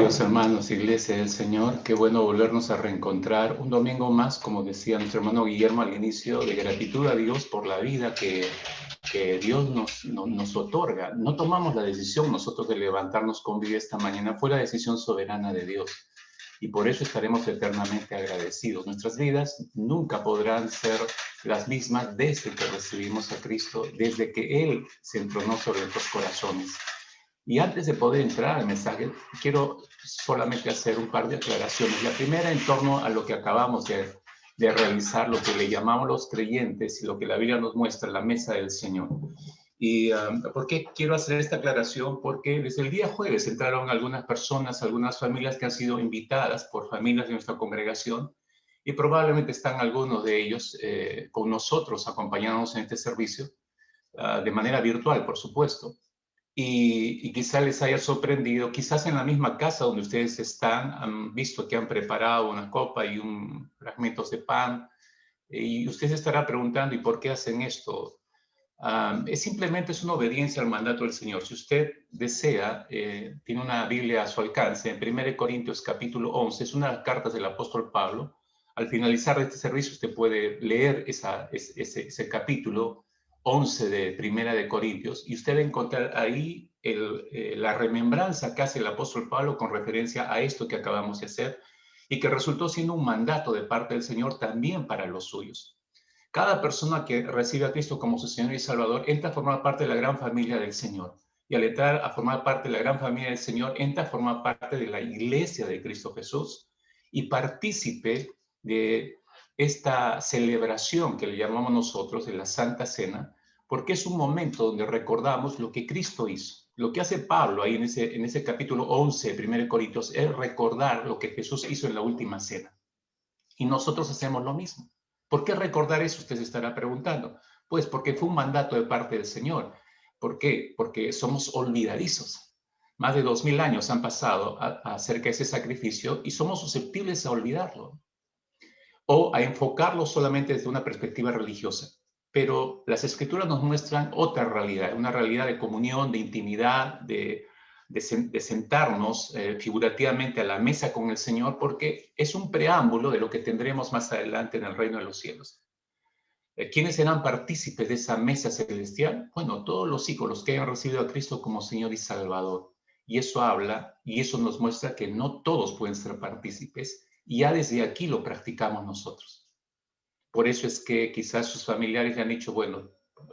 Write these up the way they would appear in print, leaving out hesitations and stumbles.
Queridos hermanos, Iglesia del Señor, qué bueno volvernos a reencontrar un domingo más, como decía nuestro hermano Guillermo al inicio, de gratitud a Dios por la vida que Dios nos otorga. No tomamos la decisión nosotros de levantarnos con vida esta mañana, fue la decisión soberana de Dios. Y por eso estaremos eternamente agradecidos. Nuestras vidas nunca podrán ser las mismas desde que recibimos a Cristo, desde que Él se entronó sobre nuestros corazones. Y antes de poder entrar al mensaje, quiero solamente hacer un par de aclaraciones. La primera en torno a lo que acabamos de realizar, lo que le llamamos los creyentes y lo que la Biblia nos muestra, la mesa del Señor. ¿Y por qué quiero hacer esta aclaración? Porque desde el día jueves entraron algunas personas, algunas familias que han sido invitadas por familias de nuestra congregación y probablemente están algunos de ellos con nosotros acompañándonos en este servicio, de manera virtual, por supuesto. Y quizá les haya sorprendido, quizás en la misma casa donde ustedes están, han visto que han preparado una copa y fragmentos de pan, y usted se estará preguntando, ¿y por qué hacen esto? Simplemente es una obediencia al mandato del Señor. Si usted desea, tiene una Biblia a su alcance, en 1 Corintios capítulo 11, es una de las cartas del apóstol Pablo. Al finalizar este servicio, usted puede leer ese capítulo 11 de Primera de Corintios, y usted va a encontrar ahí la remembranza que hace el apóstol Pablo con referencia a esto que acabamos de hacer, y que resultó siendo un mandato de parte del Señor también para los suyos. Cada persona que recibe a Cristo como su Señor y Salvador entra a formar parte de la gran familia del Señor. Y al entrar a formar parte de la gran familia del Señor, entra a formar parte de la iglesia de Cristo Jesús y partícipe de esta celebración que le llamamos nosotros de la Santa Cena, porque es un momento donde recordamos lo que Cristo hizo. Lo que hace Pablo ahí en ese capítulo 11 de 1 Corintios es recordar lo que Jesús hizo en la última cena. Y nosotros hacemos lo mismo. ¿Por qué recordar eso? Usted se estará preguntando. Pues porque fue un mandato de parte del Señor. ¿Por qué? Porque somos olvidadizos. Más de 2000 años han pasado acerca de ese sacrificio y somos susceptibles a olvidarlo o a enfocarlo solamente desde una perspectiva religiosa. Pero las Escrituras nos muestran otra realidad, una realidad de comunión, de intimidad, de sentarnos figurativamente a la mesa con el Señor, porque es un preámbulo de lo que tendremos más adelante en el reino de los cielos. ¿Quiénes serán partícipes de esa mesa celestial? Bueno, todos los hijos, los que hayan recibido a Cristo como Señor y Salvador. Y eso habla, y eso nos muestra que no todos pueden ser partícipes, y ya desde aquí lo practicamos nosotros. Por eso es que quizás sus familiares le han dicho, bueno,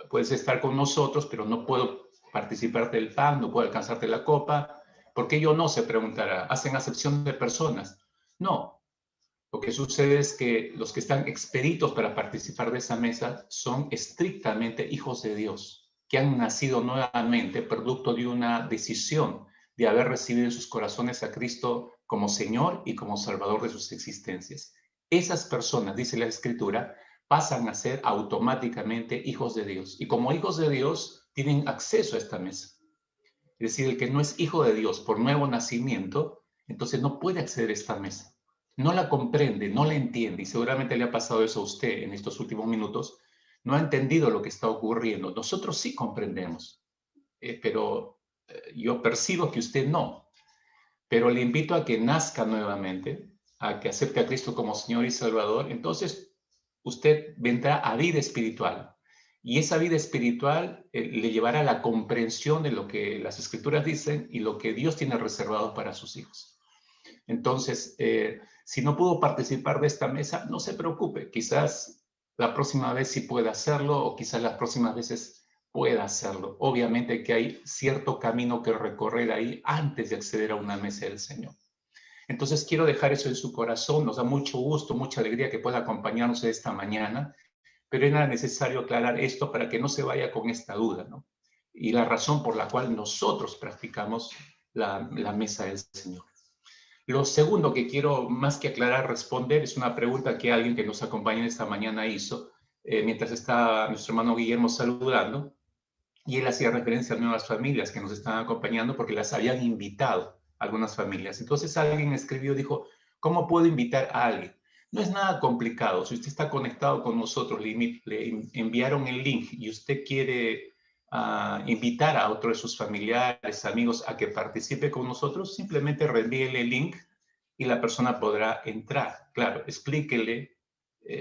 puedes estar con nosotros, pero no puedo participar del pan, no puedo alcanzarte la copa. ¿Por qué yo no? Se preguntará. ¿Hacen acepción de personas? No. Lo que sucede es que los que están expeditos para participar de esa mesa son estrictamente hijos de Dios, que han nacido nuevamente producto de una decisión de haber recibido en sus corazones a Cristo como Señor y como Salvador de sus existencias. Esas personas, dice la Escritura, pasan a ser automáticamente hijos de Dios. Y como hijos de Dios, tienen acceso a esta mesa. Es decir, el que no es hijo de Dios por nuevo nacimiento, entonces no puede acceder a esta mesa. No la comprende, no la entiende, y seguramente le ha pasado eso a usted en estos últimos minutos. No ha entendido lo que está ocurriendo. Nosotros sí comprendemos, pero yo percibo que usted no. Pero le invito a que nazca nuevamente, a que acepte a Cristo como Señor y Salvador. Entonces, usted vendrá a vida espiritual. Y esa vida espiritual le llevará a la comprensión de lo que las Escrituras dicen y lo que Dios tiene reservado para sus hijos. Entonces, si no pudo participar de esta mesa, no se preocupe. Quizás la próxima vez sí pueda hacerlo o quizás las próximas veces pueda hacerlo. Obviamente que hay cierto camino que recorrer ahí antes de acceder a una mesa del Señor. Entonces, quiero dejar eso en su corazón. Nos da mucho gusto, mucha alegría que pueda acompañarnos esta mañana, pero era necesario aclarar esto para que no se vaya con esta duda, ¿no? Y la razón por la cual nosotros practicamos la mesa del Señor. Lo segundo que quiero más que aclarar, responder, es una pregunta que alguien que nos acompaña esta mañana hizo mientras estaba nuestro hermano Guillermo saludando, y él hacía referencia a nuevas familias que nos estaban acompañando porque las habían invitado algunas familias. Entonces alguien escribió, dijo, ¿cómo puedo invitar a alguien? No es nada complicado. Si usted está conectado con nosotros, le enviaron el link y usted quiere invitar a otro de sus familiares, amigos, a que participe con nosotros, simplemente reenvíele el link y la persona podrá entrar. Claro, explíquele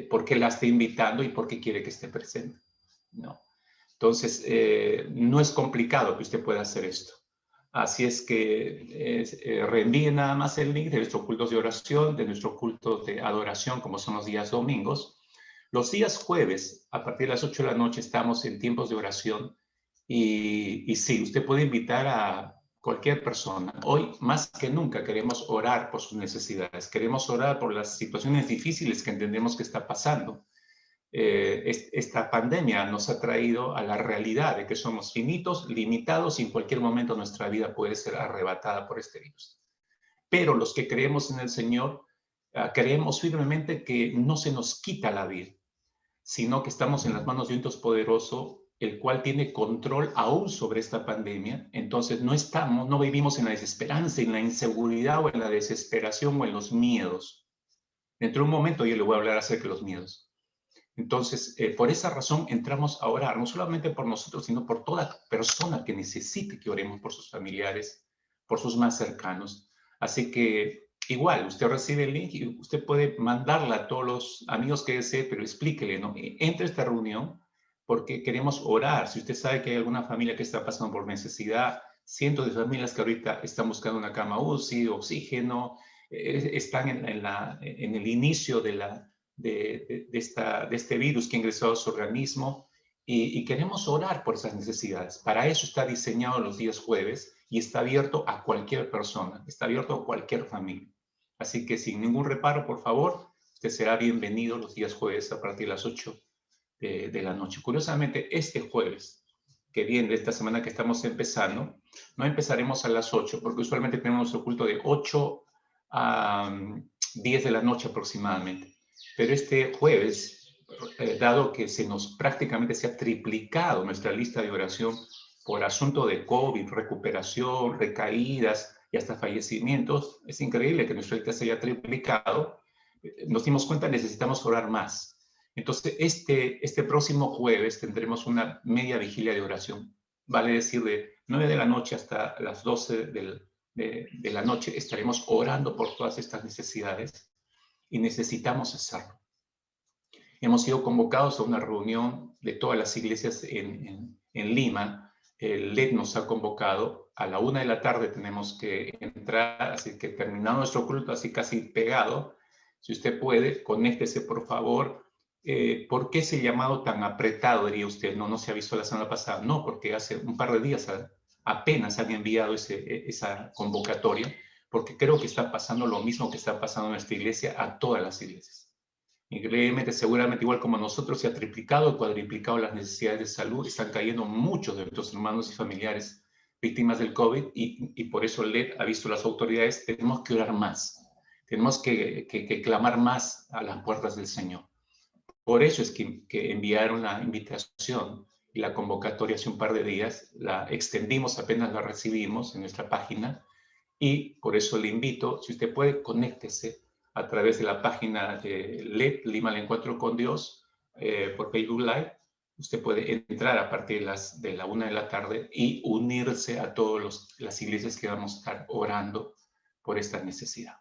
por qué la está invitando y por qué quiere que esté presente, ¿no? Entonces, no es complicado que usted pueda hacer esto. Así es que reenvíe nada más el link de nuestros cultos de oración, de nuestro culto de adoración, como son los días domingos. Los días jueves, a partir de las 8 de la noche, estamos en tiempos de oración. Y sí, usted puede invitar a cualquier persona. Hoy, más que nunca, queremos orar por sus necesidades. Queremos orar por las situaciones difíciles que entendemos que está pasando. Esta pandemia nos ha traído a la realidad de que somos finitos, limitados y en cualquier momento nuestra vida puede ser arrebatada por este virus. Pero los que creemos en el Señor, creemos firmemente que no se nos quita la vida, sino que estamos en las manos de un Dios poderoso, el cual tiene control aún sobre esta pandemia. Entonces no vivimos en la desesperanza, en la inseguridad o en la desesperación o en los miedos. Dentro de un momento yo le voy a hablar acerca de los miedos. Entonces, por esa razón entramos a orar, no solamente por nosotros, sino por toda persona que necesite que oremos por sus familiares, por sus más cercanos. Así que igual, usted recibe el link y usted puede mandarla a todos los amigos que desee, pero explíquele, ¿no? Entre a esta reunión porque queremos orar. Si usted sabe que hay alguna familia que está pasando por necesidad, cientos de familias que ahorita están buscando una cama UCI, oxígeno, están en el inicio de este virus que ha ingresado a su organismo y queremos orar por esas necesidades. Para eso está diseñado los días jueves y está abierto a cualquier persona, está abierto a cualquier familia. Así que sin ningún reparo, por favor, usted será bienvenido los días jueves a partir de las 8 de la noche. Curiosamente, este jueves que viene, de esta semana que estamos empezando, no empezaremos a las 8, porque usualmente tenemos nuestro culto de 8 a 10 de la noche aproximadamente. Pero este jueves, dado que prácticamente se ha triplicado nuestra lista de oración por asunto de COVID, recuperación, recaídas y hasta fallecimientos, es increíble que nuestra lista se haya triplicado. Nos dimos cuenta, necesitamos orar más. Entonces, este próximo jueves tendremos una media vigilia de oración. Vale decir, de 9 de la noche hasta las 12 de la noche estaremos orando por todas estas necesidades y necesitamos hacerlo. Hemos sido convocados a una reunión de todas las iglesias en Lima. El LED nos ha convocado. A la 1 de la tarde tenemos que entrar, así que terminado nuestro culto, así casi pegado. Si usted puede, conéctese, por favor. ¿Por qué ese llamado tan apretado, diría usted? No se ha visto la semana pasada. No, porque hace un par de días apenas han enviado esa convocatoria, porque creo que está pasando lo mismo que está pasando en nuestra iglesia a todas las iglesias. Increíblemente, seguramente igual como nosotros, se ha triplicado o cuadriplicado las necesidades de salud. Están cayendo muchos de nuestros hermanos y familiares víctimas del COVID y por eso LED ha visto las autoridades, tenemos que orar más. Tenemos que clamar más a las puertas del Señor. Por eso es que enviaron la invitación y la convocatoria hace un par de días. La extendimos apenas la recibimos en nuestra página y por eso le invito, si usted puede, conéctese a través de la página de LED, Lima el Encuentro con Dios, por Facebook Live. Usted puede entrar a partir de la 1 de la tarde y unirse a todas las iglesias que vamos a estar orando por esta necesidad.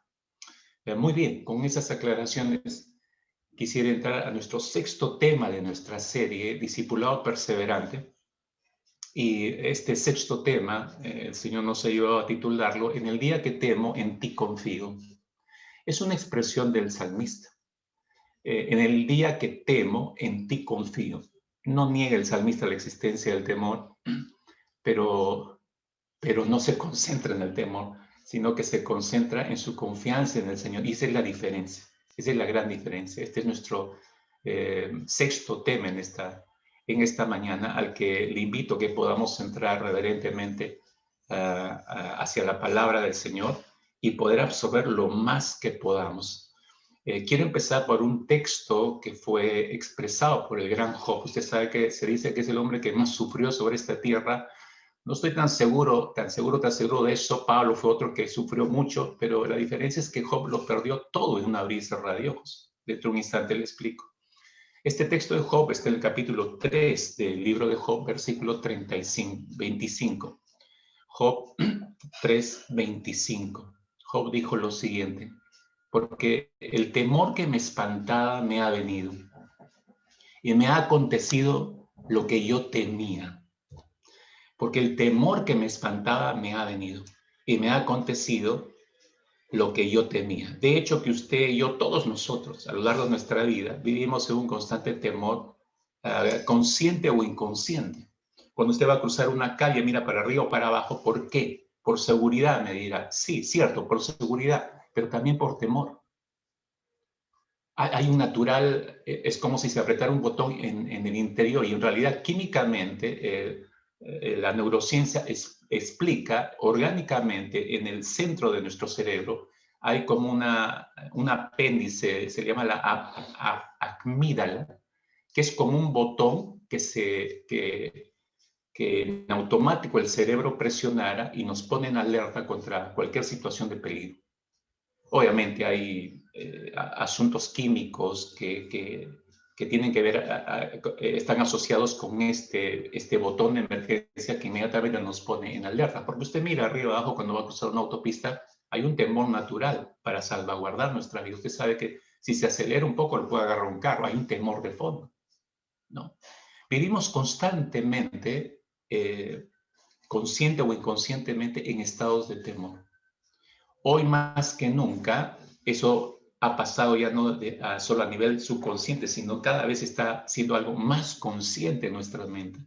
Muy bien, con esas aclaraciones quisiera entrar a nuestro sexto tema de nuestra serie, Discipulado Perseverante. Y este sexto tema, el Señor nos ayudó a titularlo, En el día que temo, en ti confío. Es una expresión del salmista. En el día que temo, en ti confío. No niega el salmista la existencia del temor, pero no se concentra en el temor, sino que se concentra en su confianza en el Señor. Y esa es la diferencia, esa es la gran diferencia. Este es nuestro sexto tema en esta mañana, al que le invito a que podamos entrar reverentemente hacia la palabra del Señor y poder absorber lo más que podamos. Quiero empezar por un texto que fue expresado por el gran Job. Usted sabe que se dice que es el hombre que más sufrió sobre esta tierra. No estoy tan seguro de eso. Pablo fue otro que sufrió mucho, pero la diferencia es que Job lo perdió todo en un abrir y cerrar de ojos. Dentro de un instante le explico. Este texto de Job está en el capítulo 3 del libro de Job, versículo 25. Job 3:25. Job dijo lo siguiente: porque el temor que me espantaba me ha venido, y me ha acontecido lo que yo temía. Porque el temor que me espantaba me ha venido, y me ha acontecido lo que yo temía. De hecho, que usted y yo, todos nosotros, a lo largo de nuestra vida, vivimos en un constante temor, consciente o inconsciente. Cuando usted va a cruzar una calle, mira para arriba o para abajo, ¿por qué? Por seguridad, me dirá. Sí, cierto, por seguridad, pero también por temor. Hay un natural, es como si se apretara un botón en el interior, y en realidad químicamente la neurociencia explica orgánicamente en el centro de nuestro cerebro hay como un apéndice, se llama la amígdala, que es como un botón que en automático el cerebro presionara y nos pone en alerta contra cualquier situación de peligro. Obviamente hay asuntos químicos que tienen que ver, están asociados con este botón de emergencia que inmediatamente nos pone en alerta. Porque usted mira arriba abajo cuando va a cruzar una autopista, hay un temor natural para salvaguardar nuestra vida. Usted sabe que si se acelera un poco, le puede agarrar un carro. Hay un temor de fondo, ¿no? Vivimos constantemente, consciente o inconscientemente, en estados de temor. Hoy más que nunca, eso ha pasado ya no solo a nivel subconsciente, sino cada vez está siendo algo más consciente en nuestra mente.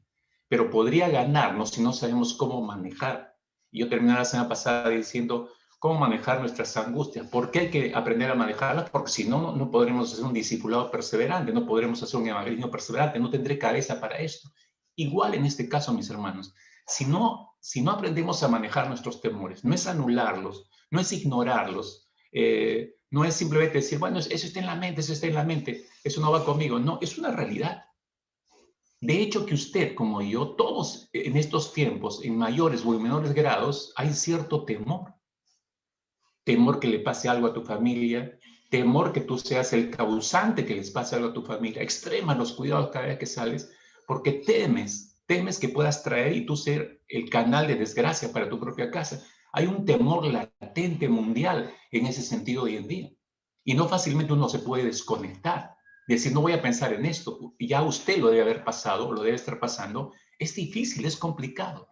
Pero podría ganarnos si no sabemos cómo manejar. Y yo terminé la semana pasada diciendo cómo manejar nuestras angustias. ¿Por qué hay que aprender a manejarlas? Porque si no, no podremos hacer un discipulado perseverante, no podremos hacer un evangelismo perseverante, no tendré cabeza para esto. Igual en este caso, mis hermanos, si no aprendemos a manejar nuestros temores, no es anularlos, no es ignorarlos, no es simplemente decir, bueno, eso está en la mente, eso está en la mente, eso no va conmigo. No, es una realidad. De hecho, que usted, como yo, todos en estos tiempos, en mayores o en menores grados, hay cierto temor. Temor que le pase algo a tu familia, temor que tú seas el causante que les pase algo a tu familia. Extrema los cuidados cada vez que sales, porque temes que puedas traer y tú ser el canal de desgracia para tu propia casa. Hay un temor latente mundial en ese sentido hoy en día. Y no fácilmente uno se puede desconectar, decir, no voy a pensar en esto. Ya usted lo debe haber pasado, lo debe estar pasando. Es difícil, es complicado.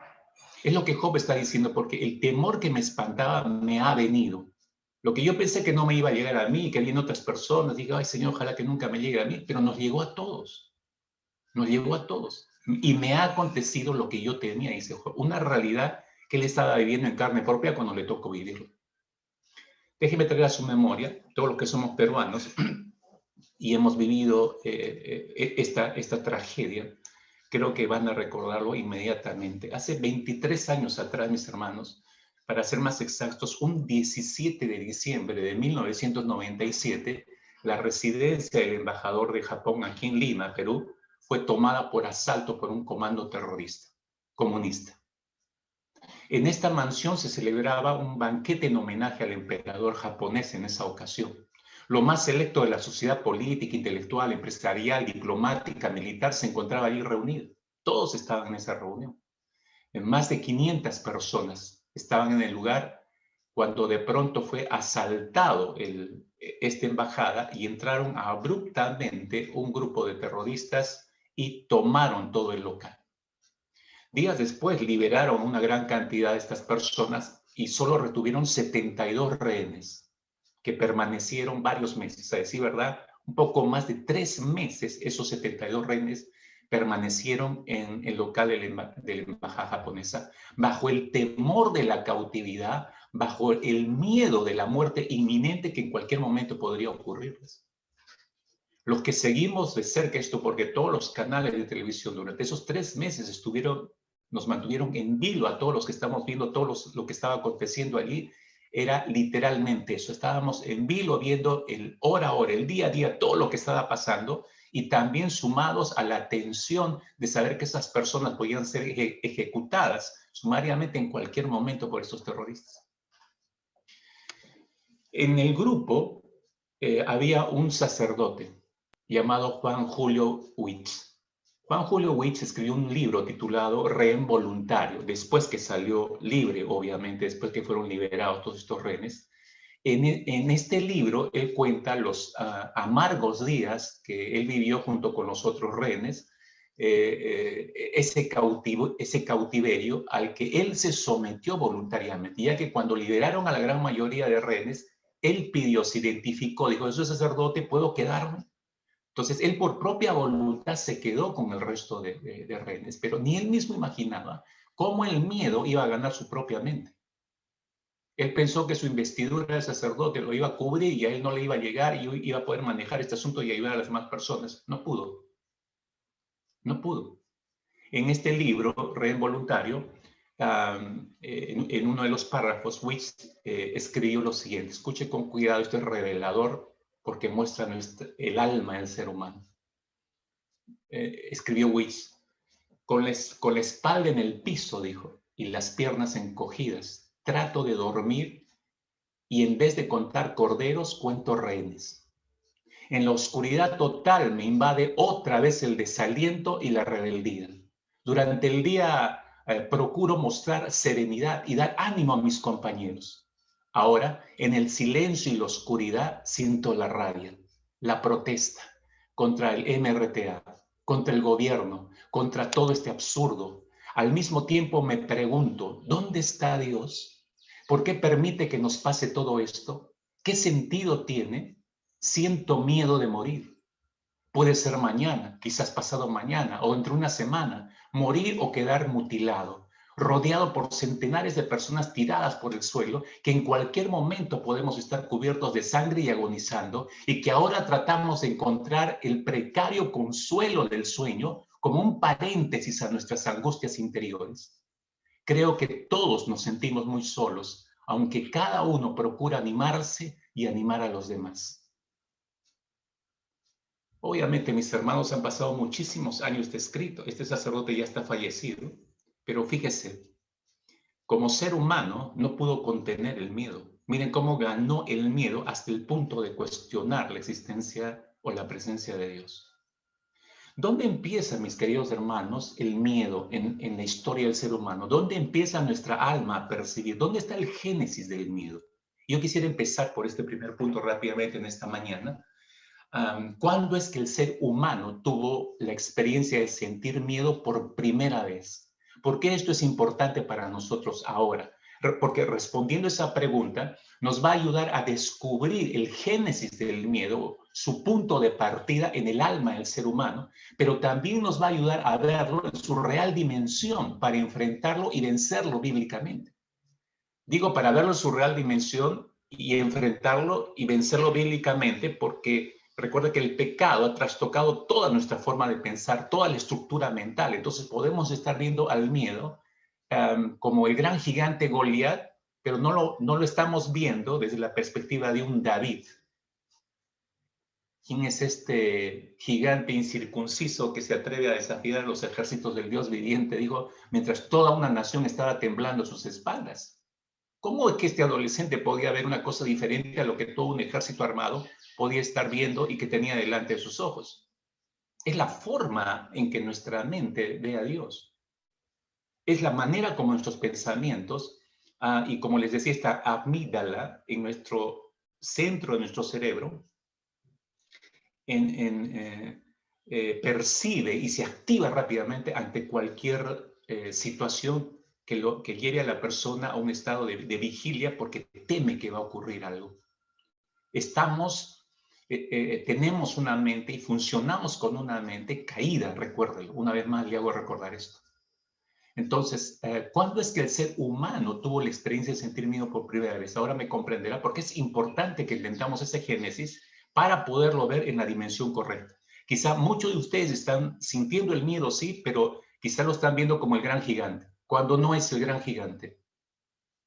Es lo que Job está diciendo, porque el temor que me espantaba me ha venido. Lo que yo pensé que no me iba a llegar a mí, que vienen otras personas, digo, ay Señor, ojalá que nunca me llegue a mí, pero nos llegó a todos. Nos llegó a todos. Y me ha acontecido lo que yo temía, dice Job, una realidad que él estaba viviendo en carne propia cuando le tocó vivirlo. Déjeme traer a su memoria, todos los que somos peruanos y hemos vivido esta tragedia, creo que van a recordarlo inmediatamente. Hace 23 años atrás, mis hermanos, para ser más exactos, un 17 de diciembre de 1997, la residencia del embajador de Japón aquí en Lima, Perú, fue tomada por asalto por un comando terrorista, comunista. En esta mansión se celebraba un banquete en homenaje al emperador japonés en esa ocasión. Lo más selecto de la sociedad política, intelectual, empresarial, diplomática, militar se encontraba allí reunido. Todos estaban en esa reunión. Más de 500 personas estaban en el lugar cuando de pronto fue asaltado esta embajada y entraron abruptamente un grupo de terroristas y tomaron todo el local. Días después liberaron una gran cantidad de estas personas y solo retuvieron 72 rehenes que permanecieron varios meses. A decir verdad, un poco más de 3 meses esos 72 rehenes permanecieron en el local de la embajada japonesa bajo el temor de la cautividad, bajo el miedo de la muerte inminente que en cualquier momento podría ocurrirles. Los que seguimos de cerca esto, porque todos los canales de televisión durante esos 3 meses nos mantuvieron en vilo a todos los que estamos viendo lo que estaba aconteciendo allí, era literalmente eso. Estábamos en vilo viendo el hora a hora, el día a día, todo lo que estaba pasando, y también sumados a la tensión de saber que esas personas podían ser ejecutadas sumariamente en cualquier momento por estos terroristas. En el grupo había un sacerdote, llamado Juan Julio Witz. Juan Julio Witz escribió un libro titulado Rehén Voluntario, después que salió libre, obviamente, después que fueron liberados todos estos rehenes. En este libro, él cuenta los amargos días que él vivió junto con los otros rehenes, ese cautiverio al que él se sometió voluntariamente, ya que cuando liberaron a la gran mayoría de rehenes, él pidió, se identificó, dijo, yo soy sacerdote, ¿puedo quedarme? Entonces, él por propia voluntad se quedó con el resto de rehenes, pero ni él mismo imaginaba cómo el miedo iba a ganar su propia mente. Él pensó que su investidura de sacerdote lo iba a cubrir y a él no le iba a llegar y iba a poder manejar este asunto y ayudar a las demás personas. No pudo, no pudo. En este libro, Rehén Voluntario, en uno de los párrafos, Witz escribió lo siguiente. Escuche con cuidado, esto es revelador porque muestra el alma del ser humano. Escribió Witz, con la espalda en el piso, dijo, y las piernas encogidas, trato de dormir y en vez de contar corderos, cuento rehenes. En la oscuridad total me invade otra vez el desaliento y la rebeldía. Durante el día procuro mostrar serenidad y dar ánimo a mis compañeros. Ahora, en el silencio y la oscuridad, siento la rabia, la protesta contra el MRTA, contra el gobierno, contra todo este absurdo. Al mismo tiempo me pregunto, ¿dónde está Dios? ¿Por qué permite que nos pase todo esto? ¿Qué sentido tiene? Siento miedo de morir. Puede ser mañana, quizás pasado mañana o dentro de una semana, morir o quedar mutilado, rodeado por centenares de personas tiradas por el suelo, que en cualquier momento podemos estar cubiertos de sangre y agonizando, y que ahora tratamos de encontrar el precario consuelo del sueño como un paréntesis a nuestras angustias interiores. Creo que todos nos sentimos muy solos, aunque cada uno procura animarse y animar a los demás. Obviamente mis hermanos han pasado muchísimos años de escrito. Este sacerdote ya está fallecido, pero fíjese, como ser humano no pudo contener el miedo. Miren cómo ganó el miedo hasta el punto de cuestionar la existencia o la presencia de Dios. ¿Dónde empieza, mis queridos hermanos, el miedo en la historia del ser humano? ¿Dónde empieza nuestra alma a percibir? ¿Dónde está el génesis del miedo? Yo quisiera empezar por este primer punto rápidamente en esta mañana. ¿Cuándo es que el ser humano tuvo la experiencia de sentir miedo por primera vez? ¿Por qué esto es importante para nosotros ahora? Porque respondiendo a esa pregunta nos va a ayudar a descubrir el génesis del miedo, su punto de partida en el alma del ser humano, pero también nos va a ayudar a verlo en su real dimensión para enfrentarlo y vencerlo bíblicamente. Digo, para verlo en su real dimensión y enfrentarlo y vencerlo bíblicamente, porque recuerda que el pecado ha trastocado toda nuestra forma de pensar, toda la estructura mental. Entonces podemos estar viendo al miedo como el gran gigante Goliat, pero no lo estamos viendo desde la perspectiva de un David. ¿Quién es este gigante incircunciso que se atreve a desafiar a los ejércitos del Dios viviente? Digo, mientras toda una nación estaba temblando a sus espaldas. ¿Cómo es que este adolescente podía ver una cosa diferente a lo que todo un ejército armado podía estar viendo y que tenía delante de sus ojos? Es la forma en que nuestra mente ve a Dios. Es la manera como nuestros pensamientos, y como les decía, esta amígdala en nuestro centro de nuestro cerebro, percibe y se activa rápidamente ante cualquier situación que lleve a la persona a un estado de vigilia porque teme que va a ocurrir algo. Tenemos una mente y funcionamos con una mente caída, recuérdelo. Una vez más le hago recordar esto. Entonces, ¿cuándo es que el ser humano tuvo la experiencia de sentir miedo por primera vez? Ahora me comprenderá porque es importante que entendamos ese génesis para poderlo ver en la dimensión correcta. Quizá muchos de ustedes están sintiendo el miedo, sí, pero quizá lo están viendo como el gran gigante, cuando no es el gran gigante.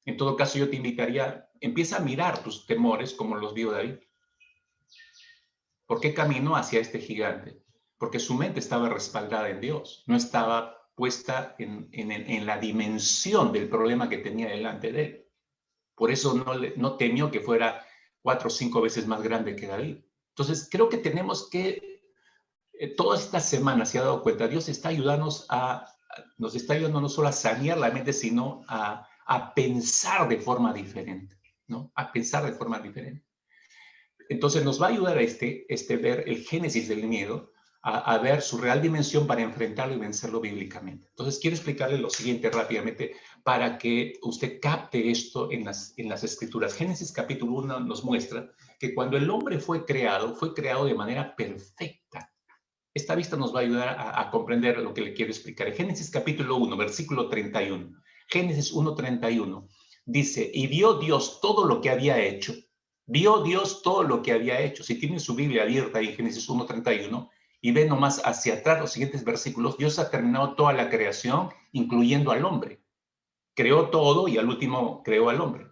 En todo caso, yo te invitaría, empieza a mirar tus temores como los vio David. ¿Por qué caminó hacia este gigante? Porque su mente estaba respaldada en Dios, no estaba puesta en la dimensión del problema que tenía delante de él. Por eso no temió que fuera 4 o 5 veces más grande que David. Entonces, creo que tenemos que Todas estas semanas se ha dado cuenta, Dios está nos está ayudando no solo a sanear la mente, sino a pensar de forma diferente, ¿no? A pensar de forma diferente. Entonces nos va a ayudar a ver el génesis del miedo, a ver su real dimensión para enfrentarlo y vencerlo bíblicamente. Entonces quiero explicarle lo siguiente rápidamente para que usted capte esto en las escrituras. Génesis capítulo 1 nos muestra que cuando el hombre fue creado de manera perfecta. Esta vista nos va a ayudar a comprender lo que le quiero explicar. En Génesis capítulo 1, versículo 31. Génesis 1:31 dice, y vio Dios todo lo que había hecho. Vio Dios todo lo que había hecho. Si tiene su Biblia abierta ahí en Génesis 1:31 y ve nomás hacia atrás los siguientes versículos, Dios ha terminado toda la creación, incluyendo al hombre. Creó todo y al último creó al hombre.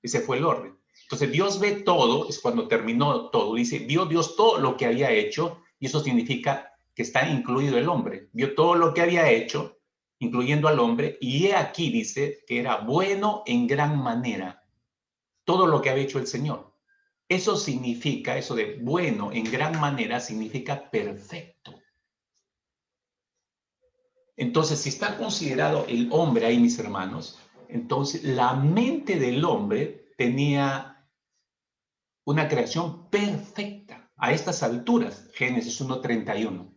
Ese fue el orden. Entonces Dios ve todo, es cuando terminó todo. Dice, vio Dios todo lo que había hecho, y eso significa que está incluido el hombre. Vio todo lo que había hecho, incluyendo al hombre, y he aquí, dice, que era bueno en gran manera. Todo lo que había hecho el Señor. Eso significa, eso de bueno en gran manera, significa perfecto. Entonces, si está considerado el hombre ahí, mis hermanos, entonces la mente del hombre tenía una creación perfecta a estas alturas, Génesis 1:31.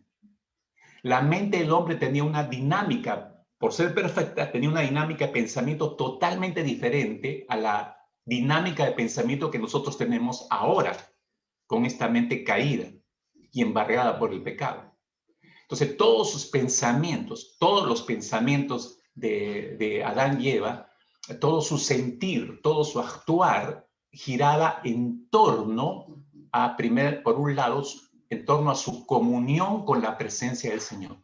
La mente del hombre tenía una dinámica, por ser perfecta, tenía una dinámica de pensamiento totalmente diferente a la dinámica de pensamiento que nosotros tenemos ahora, con esta mente caída y embargada por el pecado. Entonces, todos sus pensamientos, todos los pensamientos de Adán y Eva, todo su sentir, todo su actuar, giraba en torno por un lado, en torno a su comunión con la presencia del Señor.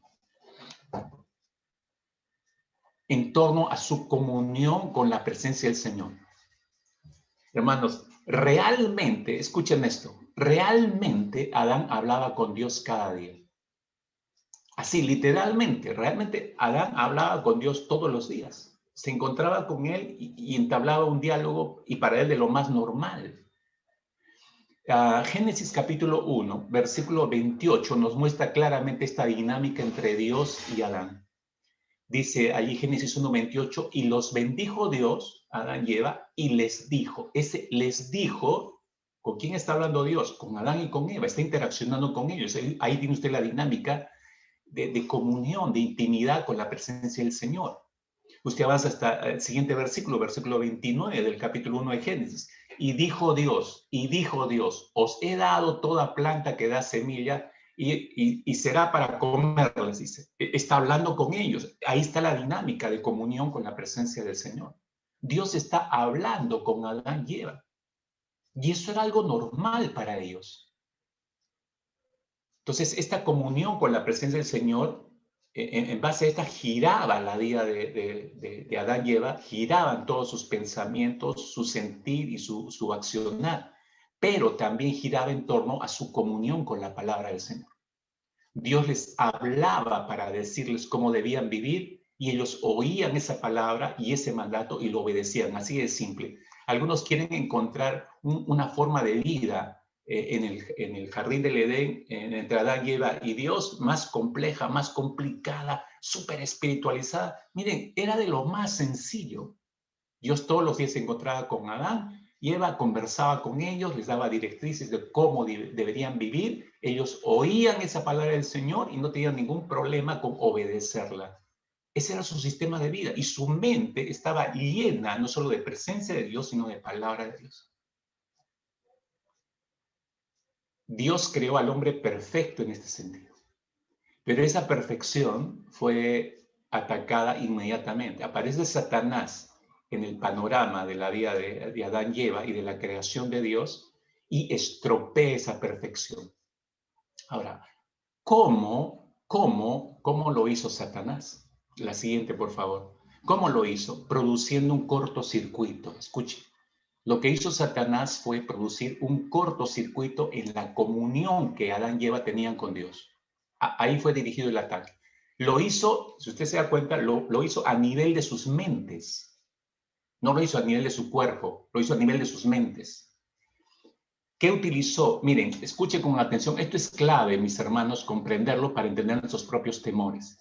En torno a su comunión con la presencia del Señor. Hermanos, realmente, escuchen esto, realmente Adán hablaba con Dios cada día. Así, literalmente, realmente Adán hablaba con Dios todos los días. Se encontraba con él y entablaba un diálogo, y para él de lo más normal. Génesis capítulo 1, versículo 28 nos muestra claramente esta dinámica entre Dios y Adán. Dice allí Génesis 1:28, y los bendijo Dios, Adán y Eva, y les dijo. Ese les dijo, ¿con quién está hablando Dios? Con Adán y con Eva, está interaccionando con ellos. Ahí tiene usted la dinámica de comunión, de intimidad con la presencia del Señor. Usted avanza hasta el siguiente versículo, versículo 29 del capítulo 1 de Génesis. Y dijo Dios, os he dado toda planta que da semilla y será para comerlas, dice. Está hablando con ellos. Ahí está la dinámica de comunión con la presencia del Señor. Dios está hablando con Adán y Eva. Y eso era algo normal para ellos. Entonces, esta comunión con la presencia del Señor, en base a esta, giraba la vida de Adán y Eva, giraban todos sus pensamientos, su sentir y su accionar, pero también giraba en torno a su comunión con la palabra del Señor. Dios les hablaba para decirles cómo debían vivir, y ellos oían esa palabra y ese mandato y lo obedecían. Así de simple. Algunos quieren encontrar una forma de vida en el jardín del Edén, entre Adán y Eva y Dios, más compleja, más complicada, súper espiritualizada. Miren, era de lo más sencillo. Dios todos los días se encontraba con Adán y Eva, conversaba con ellos, les daba directrices de cómo deberían vivir. Ellos oían esa palabra del Señor y no tenían ningún problema con obedecerla. Ese era su sistema de vida, y su mente estaba llena no solo de presencia de Dios, sino de palabra de Dios. Dios creó al hombre perfecto en este sentido, pero esa perfección fue atacada inmediatamente. Aparece Satanás en el panorama de la vida de Adán y Eva y de la creación de Dios, y estropea esa perfección. Ahora, ¿cómo lo hizo Satanás? La siguiente, por favor. ¿Cómo lo hizo? Produciendo un cortocircuito. Escuche. Lo que hizo Satanás fue producir un cortocircuito en la comunión que Adán y Eva tenían con Dios. Ahí fue dirigido el ataque. Lo hizo, si usted se da cuenta, lo hizo a nivel de sus mentes. No lo hizo a nivel de su cuerpo, lo hizo a nivel de sus mentes. ¿Qué utilizó? Miren, escuchen con atención. Esto es clave, mis hermanos, comprenderlo para entender nuestros propios temores.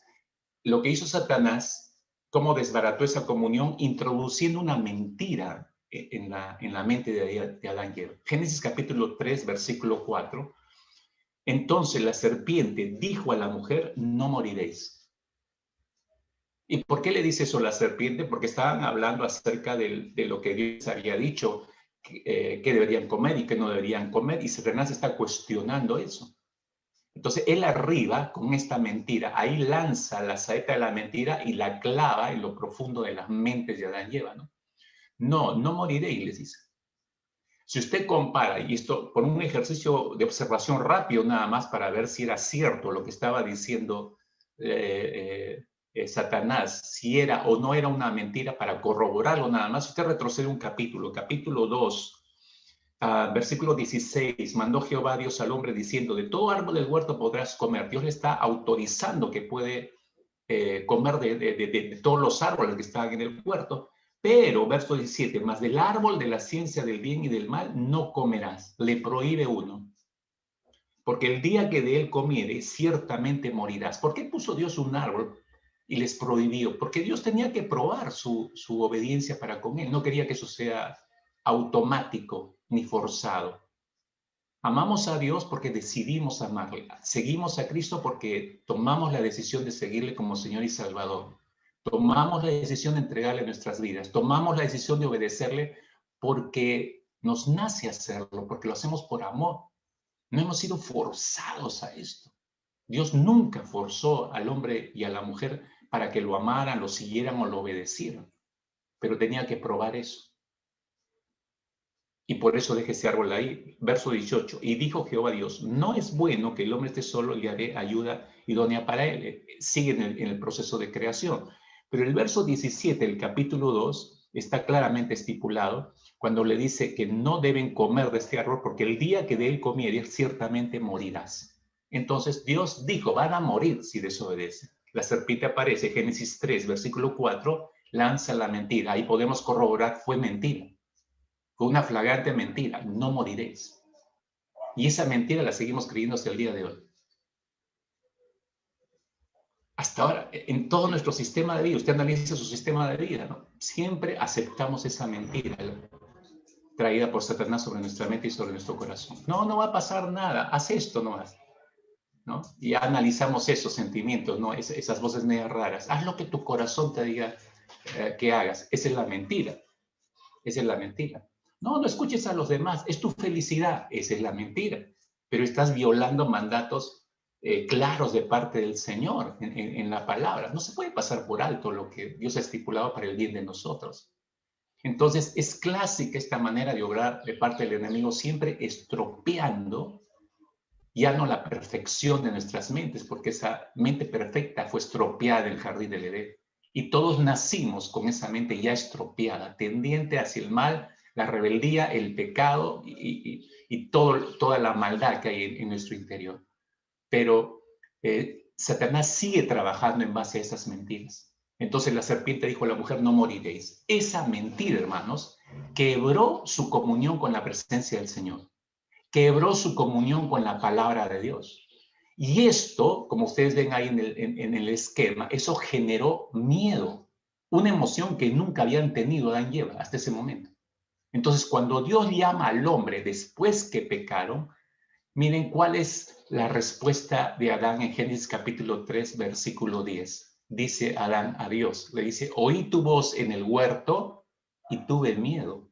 Lo que hizo Satanás, cómo desbarató esa comunión, introduciendo una mentira en la mente de Adán y Eva. Génesis capítulo 3, versículo 4. Entonces la serpiente dijo a la mujer, no moriréis. ¿Y por qué le dice eso a la serpiente? Porque estaban hablando acerca de lo que Dios había dicho, que deberían comer y que no deberían comer, y Satanás está cuestionando eso. Entonces él arriba con esta mentira, ahí lanza la saeta de la mentira y la clava en lo profundo de las mentes de Adán y Eva, ¿no? No, no moriréis, les dice. Si usted compara, y esto por un ejercicio de observación rápido nada más para ver si era cierto lo que estaba diciendo Satanás, si era o no era una mentira, para corroborarlo nada más, usted retrocede un capítulo, capítulo 2, versículo 16, mandó Jehová Dios al hombre diciendo, de todo árbol del huerto podrás comer. Dios le está autorizando que puede comer de todos los árboles que estaban en el huerto. Pero, verso 17, más del árbol de la ciencia del bien y del mal no comerás. Le prohíbe uno. Porque el día que de él comiere, ciertamente morirás. ¿Por qué puso Dios un árbol y les prohibió? Porque Dios tenía que probar su obediencia para con él. No quería que eso sea automático ni forzado. Amamos a Dios porque decidimos amarle. Seguimos a Cristo porque tomamos la decisión de seguirle como Señor y Salvador. Tomamos la decisión de entregarle nuestras vidas. Tomamos la decisión de obedecerle porque nos nace hacerlo, porque lo hacemos por amor. No hemos sido forzados a esto. Dios nunca forzó al hombre y a la mujer para que lo amaran, lo siguieran o lo obedecieran. Pero tenía que probar eso. Y por eso deje ese árbol ahí. Verso 18. Y dijo Jehová Dios, no es bueno que el hombre esté solo, y le haré ayuda idónea para él. Sigue en el proceso de creación. Pero el verso 17, el capítulo 2, está claramente estipulado cuando le dice que no deben comer de este árbol porque el día que de él comieres ciertamente morirás. Entonces Dios dijo, van a morir si desobedecen. La serpiente aparece, Génesis 3, versículo 4, lanza la mentira. Ahí podemos corroborar, fue mentira. Fue una flagrante mentira, no moriréis. Y esa mentira la seguimos creyendo hasta el día de hoy. Hasta ahora, en todo nuestro sistema de vida, usted analiza su sistema de vida, ¿no? Siempre aceptamos esa mentira traída por Satanás sobre nuestra mente y sobre nuestro corazón. No, no va a pasar nada, haz esto nomás, ¿no? Y analizamos esos sentimientos, ¿no? Esas voces medio raras. Haz lo que tu corazón te diga que hagas. Esa es la mentira. Esa es la mentira. No, no escuches a los demás, es tu felicidad. Esa es la mentira. Pero estás violando mandatos claros de parte del Señor en la palabra. No se puede pasar por alto lo que Dios ha estipulado para el bien de nosotros. Entonces, es clásica esta manera de obrar de parte del enemigo, siempre estropeando ya no la perfección de nuestras mentes, porque esa mente perfecta fue estropeada en el jardín del Edén. Y todos nacimos con esa mente ya estropeada, tendiente hacia el mal, la rebeldía, el pecado y toda la maldad que hay en nuestro interior. Pero Satanás sigue trabajando en base a esas mentiras. Entonces la serpiente dijo a la mujer, no moriréis. Esa mentira, hermanos, quebró su comunión con la presencia del Señor. Quebró su comunión con la palabra de Dios. Y esto, como ustedes ven ahí en el esquema, eso generó miedo, una emoción que nunca habían tenido Adán y Eva hasta ese momento. Entonces, cuando Dios llama al hombre después que pecaron, miren cuál es la respuesta de Adán en Génesis capítulo 3, versículo 10. Dice Adán a Dios, le dice, oí tu voz en el huerto y tuve miedo.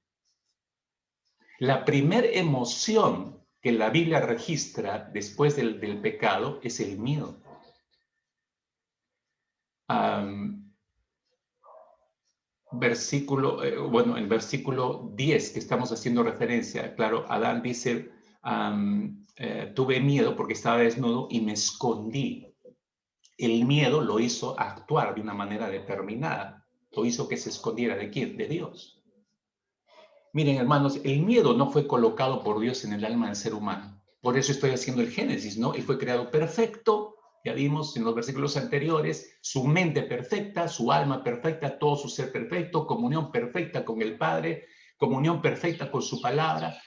La primera emoción que la Biblia registra después del pecado es el miedo. El versículo 10 que estamos haciendo referencia, claro, Adán dice, tuve miedo porque estaba desnudo y me escondí. El miedo lo hizo actuar de una manera determinada, lo hizo que se escondiera ¿de quién? De Dios. Miren, hermanos, el miedo no fue colocado por Dios en el alma del ser humano. Por eso estoy haciendo el Génesis, ¿no? Él fue creado perfecto, ya vimos en los versículos anteriores, su mente perfecta, su alma perfecta, todo su ser perfecto, comunión perfecta con el Padre, comunión perfecta con su palabra.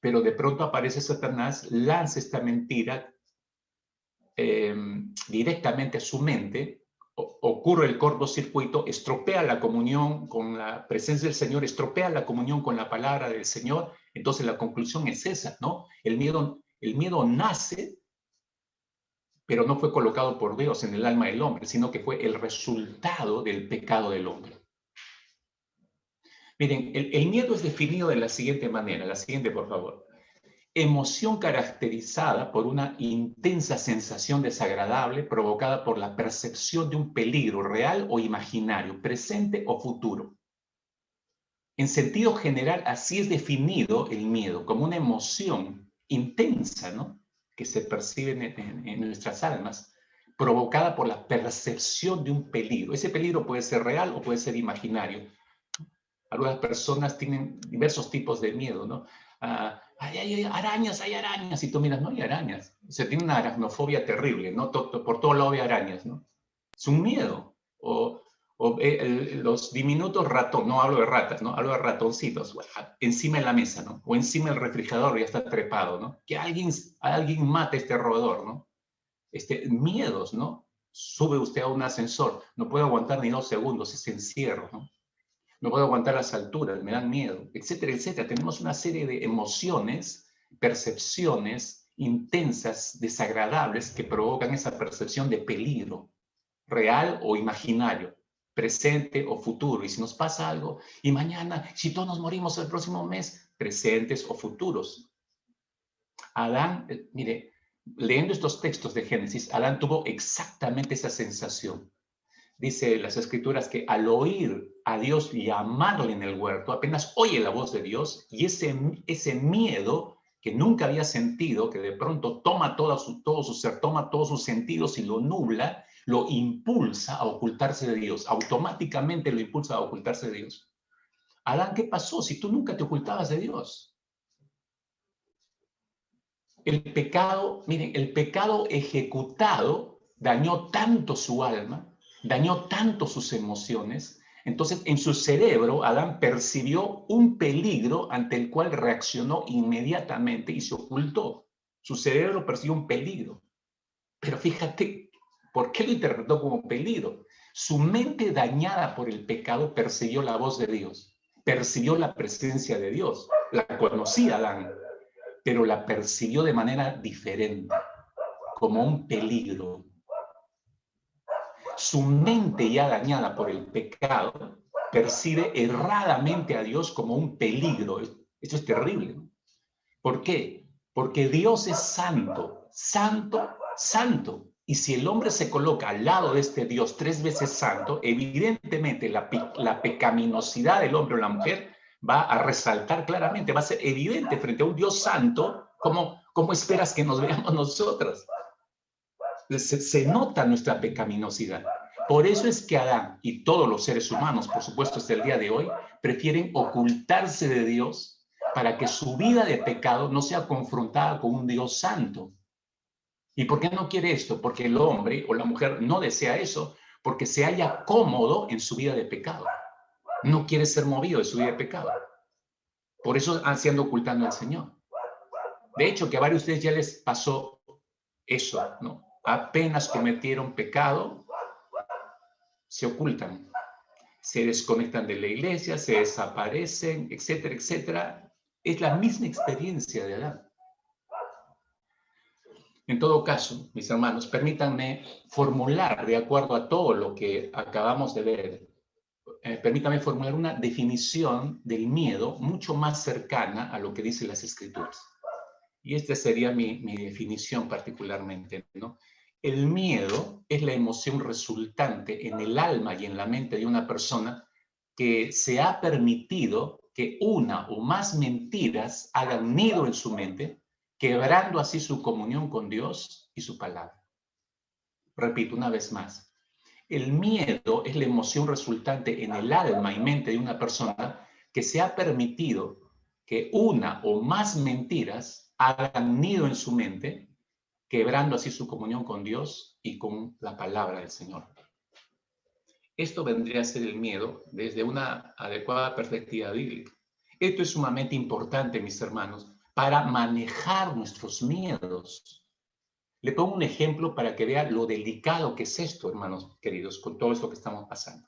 pero de pronto aparece Satanás, lanza esta mentira directamente a su mente, ocurre el cortocircuito, estropea la comunión con la presencia del Señor, estropea la comunión con la palabra del Señor. Entonces la conclusión es esa, ¿no? El miedo nace, pero no fue colocado por Dios en el alma del hombre, sino que fue el resultado del pecado del hombre. Miren, el miedo es definido de la siguiente manera, la siguiente, por favor. Emoción caracterizada por una intensa sensación desagradable provocada por la percepción de un peligro real o imaginario, presente o futuro. En sentido general, así es definido el miedo, como una emoción intensa, ¿no?, que se percibe en nuestras almas, provocada por la percepción de un peligro. Ese peligro puede ser real o puede ser imaginario. Algunas personas tienen diversos tipos de miedo, ¿no? Hay arañas, y tú miras, no hay arañas. Se tiene una aracnofobia terrible, ¿no? Por todo lado hay arañas, ¿no? Es un miedo. O los diminutos ratones, no hablo de ratas, ¿no? Hablo de ratoncitos, encima de la mesa, ¿no? O encima del refrigerador ya está trepado, ¿no? Que alguien mate a este roedor, ¿no? Miedos, ¿no? Sube usted a un ascensor, no puede aguantar ni 2 segundos, ese encierro, ¿no? No puedo aguantar las alturas, me dan miedo, etcétera, etcétera. Tenemos una serie de emociones, percepciones intensas, desagradables, que provocan esa percepción de peligro, real o imaginario, presente o futuro. Y si nos pasa algo, y mañana, si todos nos morimos el próximo mes, presentes o futuros. Adán, mire, leyendo estos textos de Génesis, Adán tuvo exactamente esa sensación. Dice las escrituras que al oír a Dios llamarle en el huerto, apenas oye la voz de Dios, y ese miedo que nunca había sentido, que de pronto toma todo su ser, toma todos sus sentidos y lo nubla, lo impulsa a ocultarse de Dios. Automáticamente lo impulsa a ocultarse de Dios. Adán, ¿qué pasó si tú nunca te ocultabas de Dios? El pecado, miren, el pecado ejecutado dañó tanto su alma, dañó tanto sus emociones. Entonces, en su cerebro, Adán percibió un peligro ante el cual reaccionó inmediatamente y se ocultó. Su cerebro percibió un peligro. Pero fíjate, ¿por qué lo interpretó como peligro? Su mente dañada por el pecado percibió la voz de Dios, percibió la presencia de Dios, la conocía Adán, pero la percibió de manera diferente, como un peligro. Su mente ya dañada por el pecado percibe erradamente a Dios como un peligro. Esto es terrible, ¿no? ¿Por qué? Porque Dios es santo, santo, santo. Y si el hombre se coloca al lado de este Dios 3 veces santo, evidentemente la pecaminosidad del hombre o la mujer va a resaltar claramente, va a ser evidente frente a un Dios santo. ¿Cómo esperas que nos veamos nosotros? Se nota nuestra pecaminosidad. Por eso es que Adán y todos los seres humanos, por supuesto hasta el día de hoy, prefieren ocultarse de Dios para que su vida de pecado no sea confrontada con un Dios santo. ¿Y por qué no quiere esto? Porque el hombre o la mujer no desea eso, porque se halla cómodo en su vida de pecado. No quiere ser movido de su vida de pecado. Por eso se anda ocultando al Señor. De hecho, que a varios de ustedes ya les pasó eso, ¿no? Apenas cometieron pecado, se ocultan, se desconectan de la iglesia, se desaparecen, etcétera, etcétera. Es la misma experiencia de Adán. En todo caso, mis hermanos, permítanme formular, de acuerdo a todo lo que acabamos de ver, permítanme formular una definición del miedo mucho más cercana a lo que dicen las Escrituras. Y esta sería mi definición particularmente, ¿no? El miedo es la emoción resultante en el alma y en la mente de una persona que se ha permitido que una o más mentiras hagan nido en su mente, quebrando así su comunión con Dios y su palabra. Repito una vez más, el miedo es la emoción resultante en el alma y mente de una persona que se ha permitido que una o más mentiras hagan nido en su mente, quebrando así su comunión con Dios y con la palabra del Señor. Esto vendría a ser el miedo desde una adecuada perspectiva bíblica. Esto es sumamente importante, mis hermanos, para manejar nuestros miedos. Le pongo un ejemplo para que vea lo delicado que es esto, hermanos queridos, con todo esto que estamos pasando.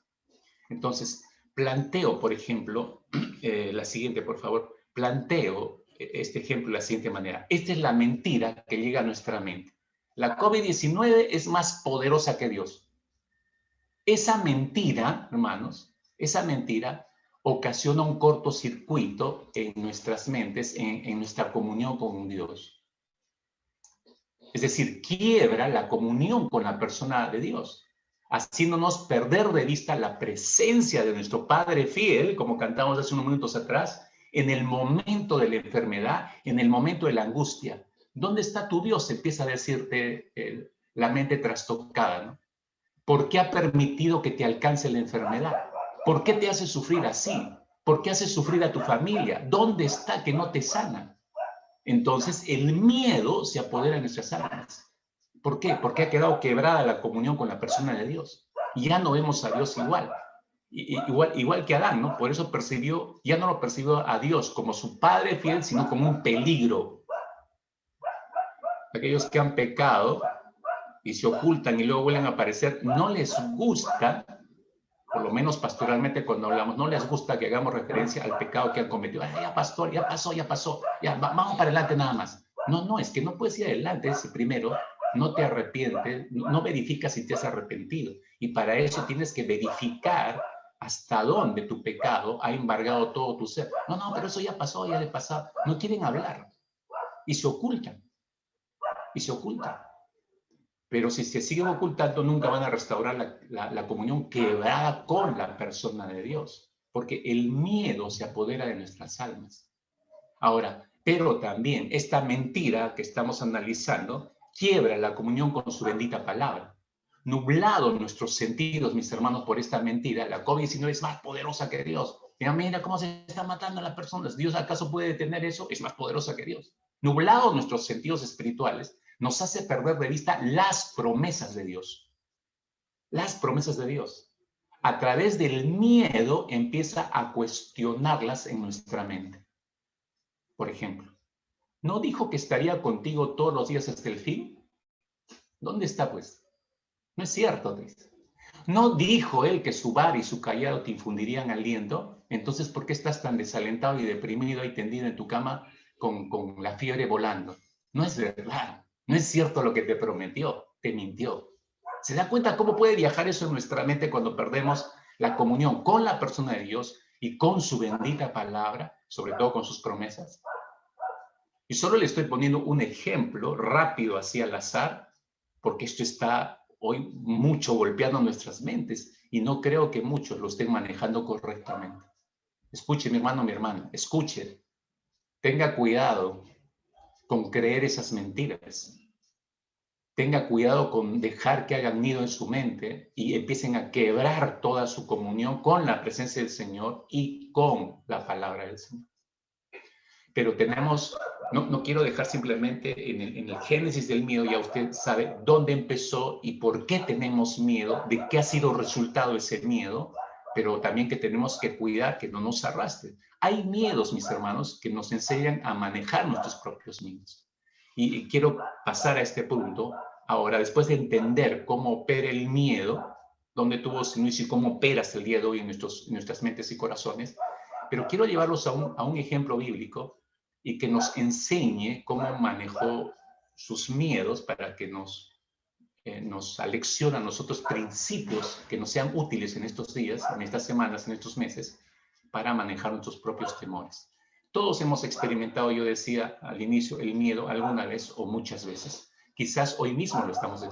Entonces, planteo, por ejemplo, la siguiente, por favor. Planteo este ejemplo de la siguiente manera. Esta es la mentira que llega a nuestra mente. La COVID-19 es más poderosa que Dios. Esa mentira, hermanos, esa mentira ocasiona un cortocircuito en nuestras mentes, en nuestra comunión con Dios. Es decir, quiebra la comunión con la persona de Dios, haciéndonos perder de vista la presencia de nuestro Padre fiel, como cantamos hace unos minutos atrás, en el momento de la enfermedad, en el momento de la angustia. ¿Dónde está tu Dios? Empieza a decirte la mente trastocada, ¿no? ¿Por qué ha permitido que te alcance la enfermedad? ¿Por qué te hace sufrir así? ¿Por qué hace sufrir a tu familia? ¿Dónde está que no te sana? Entonces el miedo se apodera de nuestras almas. ¿Por qué? Porque ha quedado quebrada la comunión con la persona de Dios. Y ya no vemos a Dios igual. Igual que Adán, ¿no? Por eso ya no lo percibió a Dios como su Padre fiel, sino como un peligro. Aquellos que han pecado y se ocultan y luego vuelven a aparecer, no les gusta, por lo menos pastoralmente cuando hablamos, no les gusta que hagamos referencia al pecado que han cometido. Ay, ya pastor, ya pasó, ya vamos para adelante nada más. No, es que no puedes ir adelante si primero no te arrepientes, no verificas si te has arrepentido. Y para eso tienes que verificar hasta dónde tu pecado ha embargado todo tu ser. No, pero eso ya pasó, ya le pasó. No quieren hablar y se ocultan. Y se ocultan. Pero si se siguen ocultando, nunca van a restaurar la comunión quebrada con la persona de Dios, porque el miedo se apodera de nuestras almas. Ahora, pero también esta mentira que estamos analizando quiebra la comunión con su bendita palabra. Nublados nuestros sentidos, mis hermanos, por esta mentira, la COVID-19 es más poderosa que Dios. Mira cómo se está matando a las personas. ¿Dios acaso puede detener eso? Es más poderosa que Dios. Nublados nuestros sentidos espirituales, nos hace perder de vista las promesas de Dios. Las promesas de Dios. A través del miedo empieza a cuestionarlas en nuestra mente. Por ejemplo, ¿no dijo que estaría contigo todos los días hasta el fin? ¿Dónde está, pues? No es cierto, dice. ¿No dijo él que su vara y su callado te infundirían aliento? Entonces, ¿por qué estás tan desalentado y deprimido y tendido en tu cama con la fiebre volando? No es verdad. No es cierto lo que te prometió. Te mintió. ¿Se da cuenta cómo puede viajar eso en nuestra mente cuando perdemos la comunión con la persona de Dios y con su bendita palabra, sobre todo con sus promesas? Y solo le estoy poniendo un ejemplo rápido así al azar, porque esto está hoy mucho golpeando nuestras mentes y no creo que muchos lo estén manejando correctamente. Escuche, mi hermano, mi hermana, escuche. Tenga cuidado con creer esas mentiras. Tenga cuidado con dejar que hagan nido en su mente y empiecen a quebrar toda su comunión con la presencia del Señor y con la palabra del Señor. Pero tenemos, no quiero dejar simplemente en el génesis del miedo, ya usted sabe dónde empezó y por qué tenemos miedo, de qué ha sido resultado ese miedo, pero también que tenemos que cuidar que no nos arrastre. Hay miedos, mis hermanos, que nos enseñan a manejar nuestros propios miedos. Y quiero pasar a este punto ahora, después de entender cómo opera el miedo, dónde tuvo su inicio y cómo opera hasta el día de hoy en nuestras mentes y corazones, pero quiero llevarlos a un ejemplo bíblico y que nos enseñe cómo manejó sus miedos para que nos aleccione a nosotros principios que nos sean útiles en estos días, en estas semanas, en estos meses, para manejar nuestros propios temores. Todos hemos experimentado, yo decía al inicio, el miedo alguna vez o muchas veces. Quizás hoy mismo lo estamos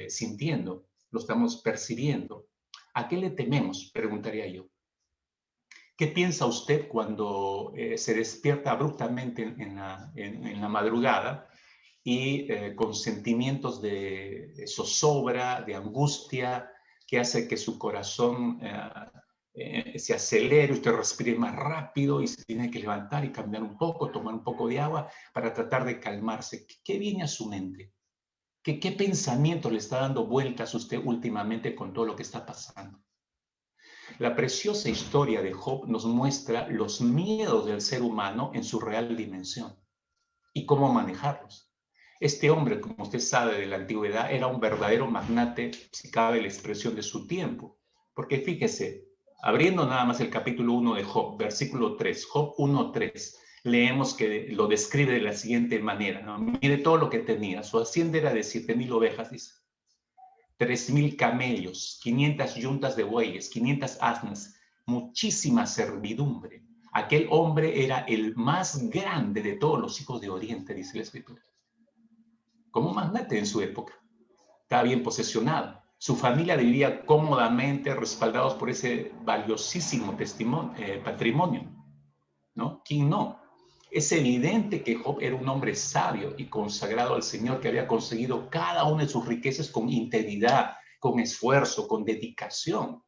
sintiendo, lo estamos percibiendo. ¿A qué le tememos? Preguntaría yo. ¿Qué piensa usted cuando se despierta abruptamente en la madrugada y con sentimientos de zozobra, de angustia, que hace que su corazón se acelere, usted respire más rápido y se tiene que levantar y cambiar un poco, tomar un poco de agua para tratar de calmarse? ¿Qué viene a su mente? ¿Qué pensamiento le está dando vueltas a usted últimamente con todo lo que está pasando? La preciosa historia de Job nos muestra los miedos del ser humano en su real dimensión. y cómo manejarlos. Este hombre, como usted sabe de la antigüedad, era un verdadero magnate, si cabe la expresión, de su tiempo. Porque fíjese, abriendo nada más el capítulo 1 de Job, versículo 3, Job 1:3, leemos que lo describe de la siguiente manera, ¿no? Mire todo lo que tenía. Su hacienda era de 7,000 ovejas, dice. 3,000 camellos, 500 yuntas de bueyes, 500 asnas, muchísima servidumbre. Aquel hombre era el más grande de todos los hijos de Oriente, dice la Escritura. Como magnate en su época. Estaba bien posesionado. Su familia vivía cómodamente, respaldados por ese valiosísimo patrimonio, ¿no? ¿Quién no? Es evidente que Job era un hombre sabio y consagrado al Señor, que había conseguido cada una de sus riquezas con integridad, con esfuerzo, con dedicación,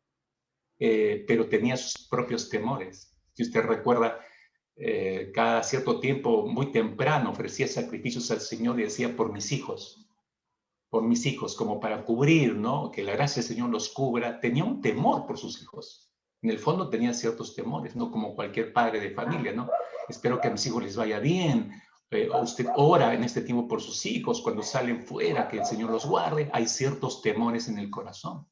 pero tenía sus propios temores. Si usted recuerda, cada cierto tiempo, muy temprano, ofrecía sacrificios al Señor y decía, por mis hijos, como para cubrir, ¿no? Que la gracia del Señor los cubra. Tenía un temor por sus hijos. En el fondo tenía ciertos temores, ¿no? Como cualquier padre de familia, ¿no? Espero que a mis hijos les vaya bien. Usted ora en este tiempo por sus hijos, cuando salen fuera, que el Señor los guarde. Hay ciertos temores en el corazón.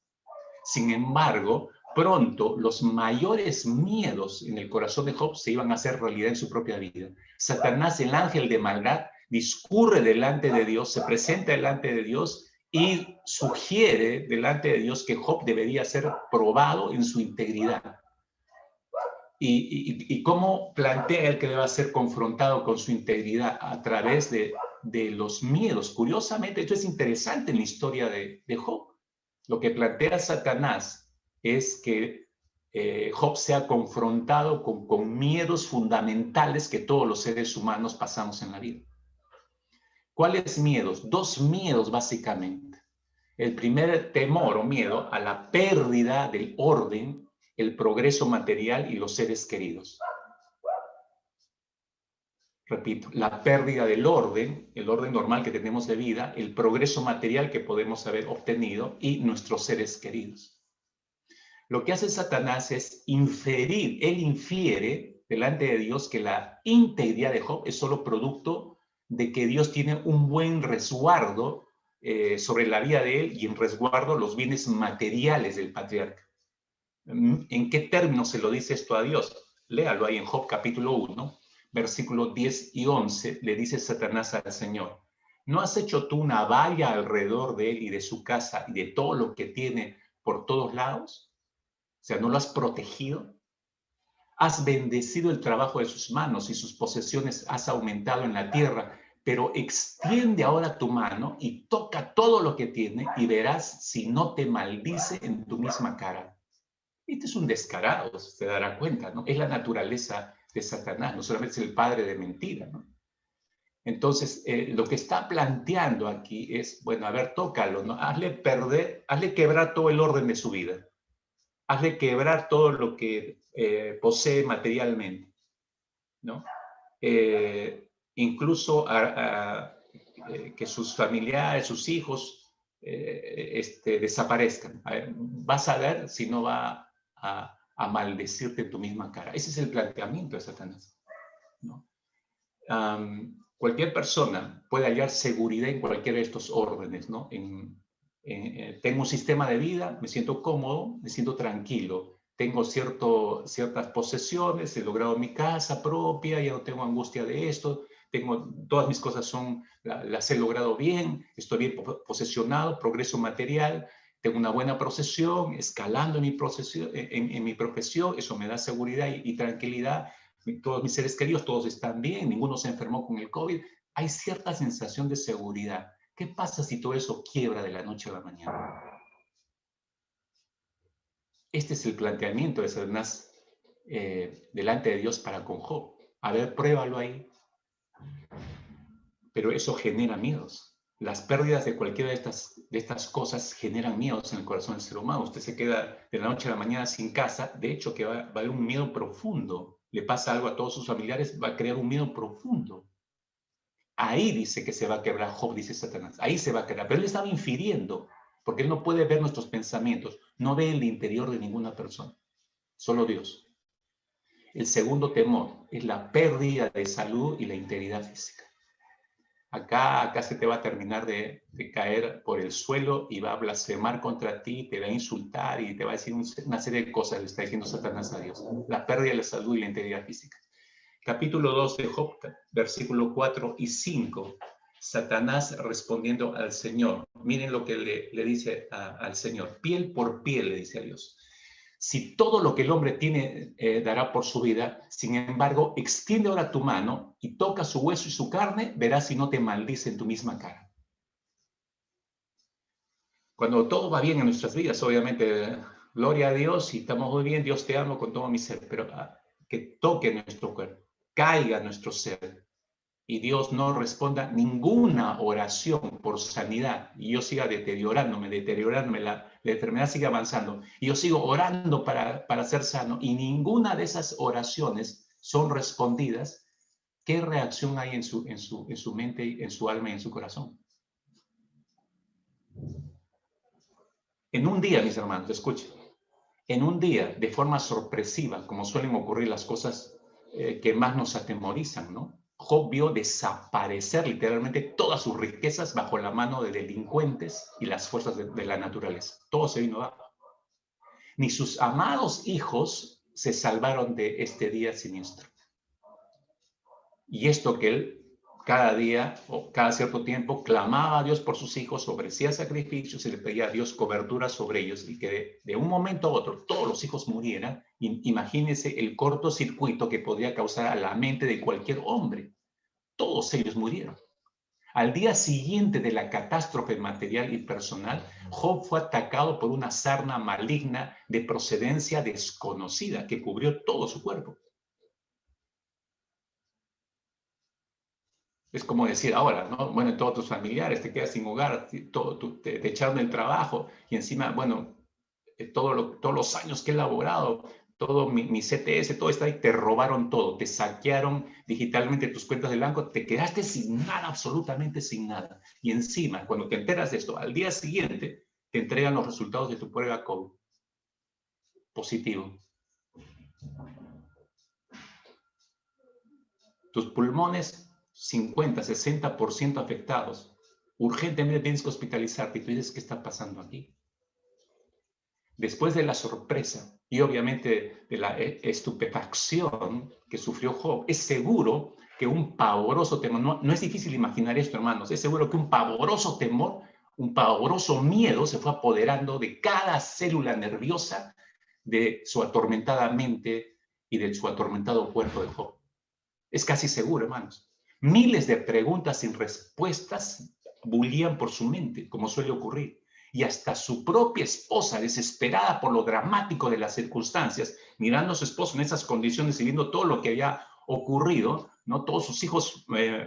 Sin embargo, pronto los mayores miedos en el corazón de Job se iban a hacer realidad en su propia vida. Satanás, el ángel de maldad, discurre delante de Dios, se presenta delante de Dios y sugiere delante de Dios que Job debería ser probado en su integridad. Y cómo plantea él que deba ser confrontado con su integridad a través de los miedos. Curiosamente, esto es interesante en la historia de Job. Lo que plantea Satanás es que Job sea confrontado con miedos fundamentales que todos los seres humanos pasamos en la vida. ¿Cuáles miedos? Dos miedos básicamente. El primer temor o miedo a la pérdida del orden, el progreso material y los seres queridos. Repito, la pérdida del orden, el orden normal que tenemos de vida, el progreso material que podemos haber obtenido y nuestros seres queridos. Lo que hace Satanás es inferir, él infiere delante de Dios que la integridad de Job es solo producto de que Dios tiene un buen resguardo sobre la vida de él y en resguardo los bienes materiales del patriarca. ¿En qué términos se lo dice esto a Dios? Léalo ahí en Job capítulo 1, versículos 10 y 11, le dice Satanás al Señor, ¿no has hecho tú una valla alrededor de él y de su casa y de todo lo que tiene por todos lados? O sea, ¿no lo has protegido? Has bendecido el trabajo de sus manos y sus posesiones has aumentado en la tierra, pero extiende ahora tu mano y toca todo lo que tiene y verás si no te maldice en tu misma cara. Este es un descarado, se dará cuenta, ¿no? Es la naturaleza de Satanás, no solamente es el padre de mentira, ¿no? Entonces, lo que está planteando aquí es, bueno, a ver, tócalo, ¿no? Hazle quebrar todo el orden de su vida. Hazle quebrar todo lo que posee materialmente, ¿no? Incluso que sus familiares, sus hijos desaparezcan. A ver, vas a ver si no va a maldecirte en tu misma cara. Ese es el planteamiento de Satanás, ¿no? Cualquier persona puede hallar seguridad en cualquiera de estos órdenes, ¿no? Tengo un sistema de vida, me siento cómodo, me siento tranquilo, tengo ciertas posesiones, he logrado mi casa propia, ya no tengo angustia de esto, todas mis cosas las he logrado bien, estoy bien posesionado, progreso material, tengo una buena procesión, escalando en mi profesión, eso me da seguridad y tranquilidad. Todos mis seres queridos, todos están bien, ninguno se enfermó con el COVID. Hay cierta sensación de seguridad. ¿Qué pasa si todo eso quiebra de la noche a la mañana? Este es el planteamiento de Satanás delante de Dios para con Job. A ver, pruébalo ahí. Pero eso genera miedos. Las pérdidas de cualquiera de estas cosas generan miedos en el corazón del ser humano. Usted se queda de la noche a la mañana sin casa, de hecho que va a haber un miedo profundo. Le pasa algo a todos sus familiares, va a crear un miedo profundo. Ahí dice que se va a quebrar Job, dice Satanás. Ahí se va a quebrar. Pero él estaba infiriendo, porque él no puede ver nuestros pensamientos. No ve el interior de ninguna persona. Solo Dios. El segundo temor es la pérdida de salud y la integridad física. Acá se te va a terminar de caer por el suelo y va a blasfemar contra ti, te va a insultar y te va a decir una serie de cosas, le está diciendo Satanás a Dios. La pérdida de la salud y la integridad física. Capítulo 2 de Job, versículo 4 y 5. Satanás respondiendo al Señor. Miren lo que le dice al Señor. Piel por piel, le dice a Dios. Si todo lo que el hombre tiene dará por su vida, sin embargo, extiende ahora tu mano y toca su hueso y su carne, verás si no te maldice en tu misma cara. Cuando todo va bien en nuestras vidas, obviamente, gloria a Dios, y estamos muy bien, Dios te amo con todo mi ser, pero que toque nuestro cuerpo, caiga nuestro ser, y Dios no responda ninguna oración por sanidad, y yo siga deteriorándome, la enfermedad sigue avanzando, y yo sigo orando para ser sano, y ninguna de esas oraciones son respondidas, ¿qué reacción hay en su mente, en su alma y en su corazón? En un día, mis hermanos, escuchen, en un día, de forma sorpresiva, como suelen ocurrir las cosas que más nos atemorizan, ¿no? Job vio desaparecer literalmente todas sus riquezas bajo la mano de delincuentes y las fuerzas de la naturaleza. Todo se vino abajo. Ni sus amados hijos se salvaron de este día siniestro. Y esto que él cada día o cada cierto tiempo clamaba a Dios por sus hijos, ofrecía sacrificios y le pedía a Dios cobertura sobre ellos, y que de un momento a otro todos los hijos murieran. Imagínense el cortocircuito que podría causar a la mente de cualquier hombre. Todos ellos murieron. Al día siguiente de la catástrofe material y personal, Job fue atacado por una sarna maligna de procedencia desconocida que cubrió todo su cuerpo. Es como decir ahora, ¿no? Bueno, todos tus familiares te quedas sin hogar, te echaron del trabajo, y encima, bueno, todos los años que he laborado, todo mi CTS, todo está ahí, te robaron todo, te saquearon digitalmente tus cuentas del banco, te quedaste sin nada, absolutamente sin nada. Y encima, cuando te enteras de esto, al día siguiente te entregan los resultados de tu prueba COVID positivo. Tus pulmones 50, 60% afectados. Urgentemente tienes que hospitalizarte y tú dices, ¿qué está pasando aquí? Después de la sorpresa y obviamente de la estupefacción que sufrió Job, es seguro que un pavoroso temor, no es difícil imaginar esto, hermanos, es seguro que un pavoroso temor, un pavoroso miedo se fue apoderando de cada célula nerviosa de su atormentada mente y de su atormentado cuerpo de Job. Es casi seguro, hermanos. Miles de preguntas sin respuestas bullían por su mente, como suele ocurrir. Y hasta su propia esposa, desesperada por lo dramático de las circunstancias, mirando a su esposo en esas condiciones y viendo todo lo que había ocurrido, ¿no? Todos sus hijos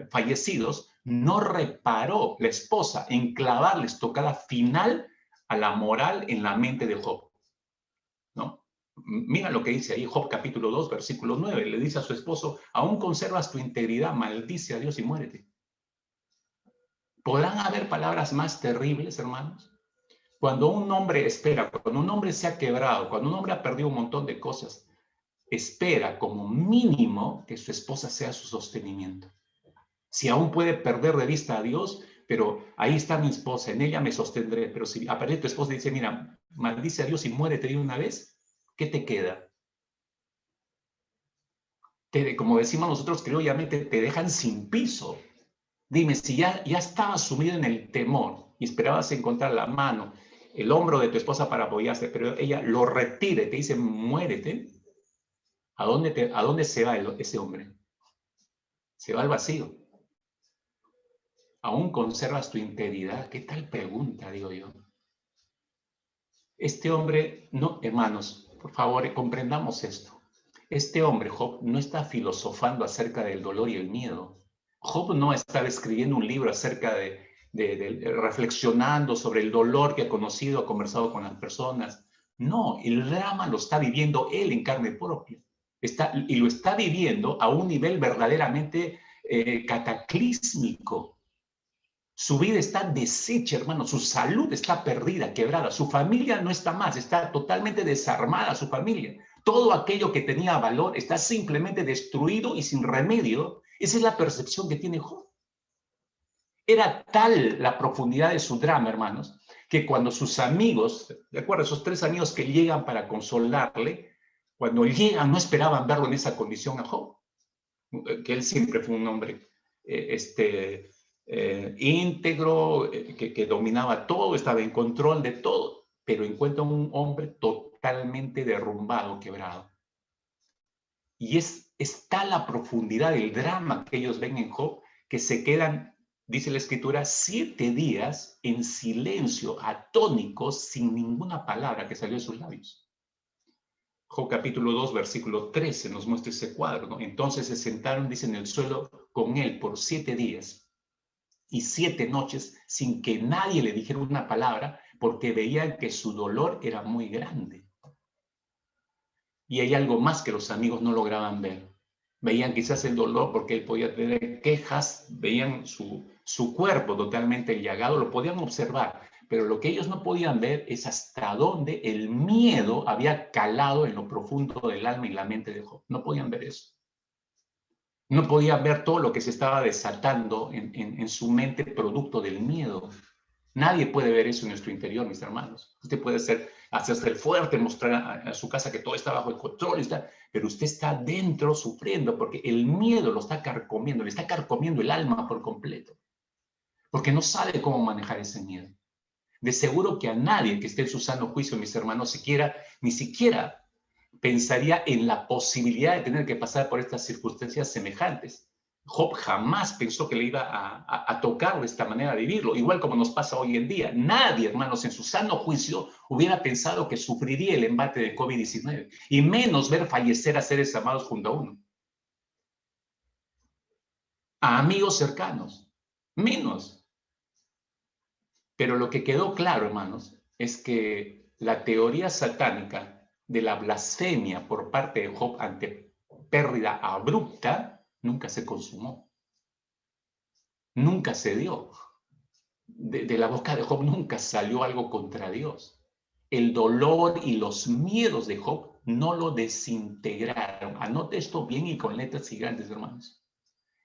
fallecidos, no reparó la esposa en clavarle estocada final a la moral en la mente de Job, ¿no? Mira lo que dice ahí Job capítulo 2, versículo 9. Le dice a su esposo, aún conservas tu integridad, maldice a Dios y muérete. ¿Podrán haber palabras más terribles, hermanos? Cuando un hombre espera, cuando un hombre se ha quebrado, cuando un hombre ha perdido un montón de cosas, espera como mínimo que su esposa sea su sostenimiento. Si aún puede perder de vista a Dios, pero ahí está mi esposa, en ella me sostendré. Pero si aparece tu esposa y dice, mira, maldice a Dios y muérete de una vez, ¿qué te queda? Como decimos nosotros criollamente, te dejan sin piso. Dime, si ya estabas sumido en el temor y esperabas encontrar la mano, el hombro de tu esposa para apoyarse, pero ella lo retira y te dice, muérete, ¿a dónde se va ese hombre? Se va al vacío. ¿Aún conservas tu integridad? ¿Qué tal pregunta, digo yo? Este hombre, no, hermanos, por favor, comprendamos esto. Este hombre, Job, no está filosofando acerca del dolor y el miedo. Job no está escribiendo un libro acerca de reflexionando sobre el dolor que ha conocido, ha conversado con las personas. No, el drama lo está viviendo él en carne propia. Y lo está viviendo a un nivel verdaderamente cataclísmico. Su vida está deshecha, hermano. Su salud está perdida, quebrada. Su familia no está más, está totalmente desarmada su familia. Todo aquello que tenía valor está simplemente destruido y sin remedio. Esa es la percepción que tiene Job. Era tal la profundidad de su drama, hermanos, que cuando sus amigos, de acuerdo, esos 3 amigos que llegan para consolarle, cuando llegan no esperaban verlo en esa condición a Job, que él siempre fue un hombre íntegro, que dominaba todo, estaba en control de todo, pero encuentra un hombre totalmente derrumbado, quebrado. Y está la profundidad del drama que ellos ven en Job, que se quedan, dice la Escritura, 7 días en silencio, atónicos, sin ninguna palabra que salió de sus labios. Job capítulo 2, versículo 13 nos muestra ese cuadro, ¿no? Entonces se sentaron, dice, en el suelo con él por 7 días y 7 noches sin que nadie le dijera una palabra, porque veían que su dolor era muy grande. Y hay algo más que los amigos no lograban ver. Veían quizás el dolor porque él podía tener quejas, veían su cuerpo totalmente llagado, lo podían observar, pero lo que ellos no podían ver es hasta dónde el miedo había calado en lo profundo del alma y la mente de Job. No podían ver eso. No podían ver todo lo que se estaba desatando en su mente producto del miedo. Nadie puede ver eso en nuestro interior, mis hermanos. Usted puede hacerse el fuerte, mostrar a su casa que todo está bajo el control, pero usted está dentro sufriendo porque el miedo lo está carcomiendo, le está carcomiendo el alma por completo, porque no sabe cómo manejar ese miedo. De seguro que a nadie que esté en su sano juicio, mis hermanos, ni siquiera pensaría en la posibilidad de tener que pasar por estas circunstancias semejantes. Job jamás pensó que le iba a tocar de esta manera de vivirlo, igual como nos pasa hoy en día. Nadie, hermanos, en su sano juicio hubiera pensado que sufriría el embate de COVID-19, y menos ver fallecer a seres amados junto a uno, a amigos cercanos, menos. Pero lo que quedó claro, hermanos, es que la teoría satánica de la blasfemia por parte de Job ante pérdida abrupta nunca se consumó, nunca se dio. De la boca de Job nunca salió algo contra Dios. El dolor y los miedos de Job no lo desintegraron. Anote esto bien y con letras gigantes, hermanos.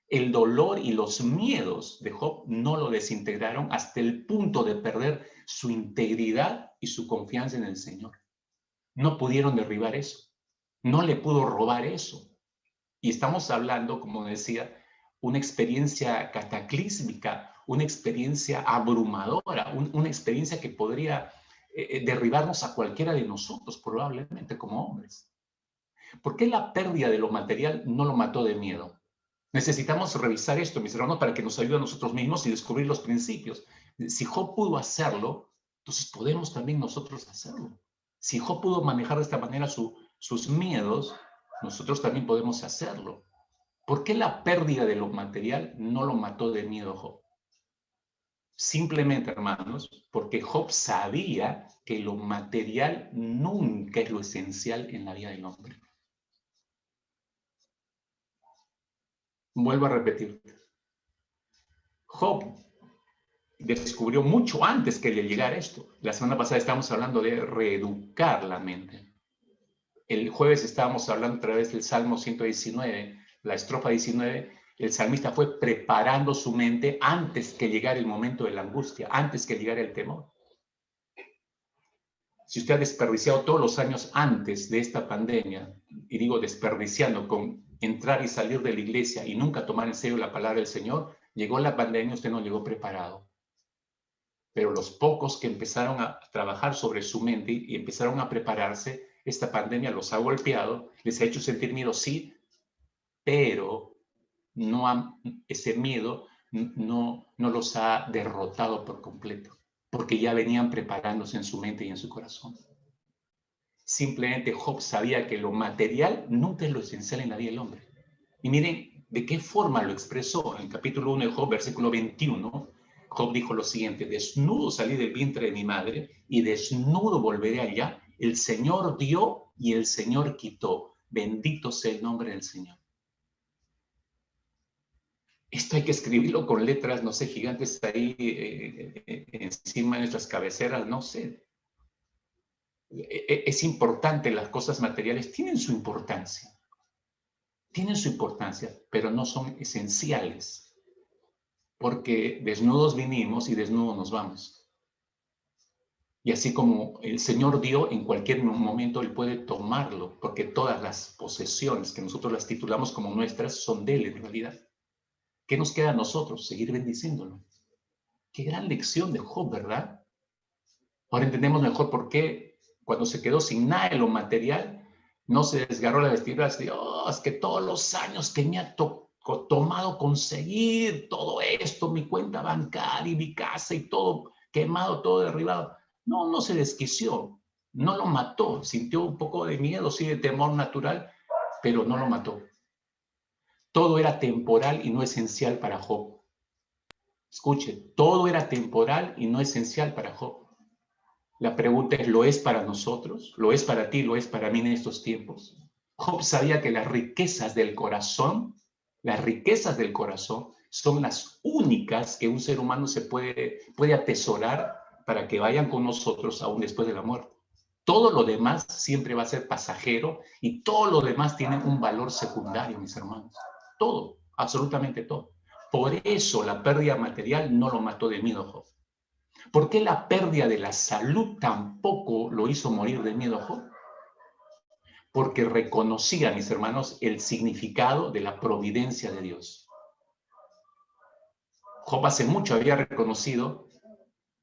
El dolor y los miedos de Job no lo desintegraron hasta el punto de perder su integridad y su confianza en el Señor. No pudieron derribar eso. No le pudo robar eso. Y estamos hablando, como decía, una experiencia cataclísmica, una experiencia abrumadora, una experiencia que podría derribarnos a cualquiera de nosotros, probablemente como hombres. ¿Por qué la pérdida de lo material no lo mató de miedo? Necesitamos revisar esto, mis hermanos, para que nos ayude a nosotros mismos y descubrir los principios. Si Job pudo hacerlo, entonces podemos también nosotros hacerlo. Si Job pudo manejar de esta manera sus miedos, nosotros también podemos hacerlo. ¿Por qué la pérdida de lo material no lo mató de miedo Job? Simplemente, hermanos, porque Job sabía que lo material nunca es lo esencial en la vida del hombre. Vuelvo a repetir. Job descubrió mucho antes que le llegara esto. La semana pasada estábamos hablando de reeducar la mente. El jueves estábamos hablando a través del Salmo 119, la estrofa 19, el salmista fue preparando su mente antes que llegara el momento de la angustia, antes que llegara el temor. Si usted ha desperdiciado todos los años antes de esta pandemia, y digo desperdiciando con entrar y salir de la iglesia y nunca tomar en serio la palabra del Señor, llegó la pandemia, usted no llegó preparado. Pero los pocos que empezaron a trabajar sobre su mente y empezaron a prepararse, esta pandemia los ha golpeado, les ha hecho sentir miedo, sí, pero ese miedo no los ha derrotado por completo, porque ya venían preparándose en su mente y en su corazón. Simplemente Job sabía que lo material nunca es lo esencial en la vida del hombre. Y miren de qué forma lo expresó en el capítulo 1 de Job, versículo 21. Job dijo lo siguiente: desnudo salí del vientre de mi madre y desnudo volveré allá. El Señor dio y el Señor quitó. Bendito sea el nombre del Señor. Esto hay que escribirlo con letras, no sé, gigantes ahí encima de nuestras cabeceras, no sé. Es importante, las cosas materiales tienen su importancia, pero no son esenciales. porque desnudos vinimos y desnudos nos vamos. Y así como el Señor dio, en cualquier momento Él puede tomarlo, porque todas las posesiones que nosotros las titulamos como nuestras son de Él en realidad. ¿Qué nos queda a nosotros? Seguir bendiciéndolo. Qué gran lección de Job, ¿verdad? Ahora entendemos mejor por qué cuando se quedó sin nada en lo material, no se desgarró la vestidura, de, oh, es que todos los años que me ha tomado conseguir todo esto, mi cuenta bancaria y mi casa y todo quemado, todo derribado. No, no se desquició, no lo mató, sintió un poco de miedo, sí, de temor natural, pero no lo mató. Todo era temporal y no esencial para Job. Escuche, todo era temporal y no esencial para Job. La pregunta es, ¿lo es para nosotros? ¿Lo es para ti? ¿Lo es para mí en estos tiempos? Job sabía que las riquezas del corazón son las únicas que un ser humano se puede atesorar para que vayan con nosotros aún después de la muerte. Todo lo demás siempre va a ser pasajero y todo lo demás tiene un valor secundario, mis hermanos. Todo, absolutamente todo. Por eso la pérdida material no lo mató de miedo, Job. ¿Por qué la pérdida de la salud tampoco lo hizo morir de miedo, Job? Porque reconocía, mis hermanos, el significado de la providencia de Dios. Job hace mucho había reconocido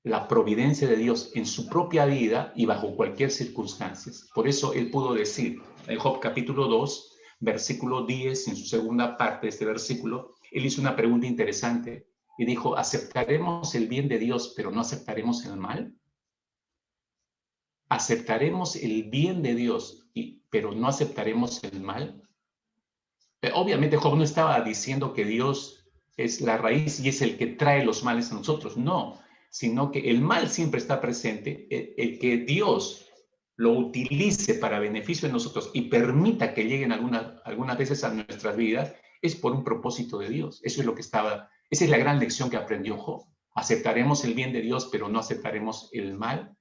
la providencia de Dios en su propia vida y bajo cualquier circunstancia. Por eso él pudo decir, en Job capítulo 2, versículo 10, en su segunda parte de este versículo, él hizo una pregunta interesante y dijo, ¿aceptaremos el bien de Dios, pero no aceptaremos el mal? ¿Aceptaremos el bien de Dios, pero no aceptaremos el mal? Obviamente Job no estaba diciendo que Dios es la raíz y es el que trae los males a nosotros, no, sino que el mal siempre está presente, el que Dios lo utilice para beneficio de nosotros y permita que lleguen algunas veces a nuestras vidas, es por un propósito de Dios. Eso es lo que esa es la gran lección que aprendió Job. Aceptaremos el bien de Dios, pero no aceptaremos el mal.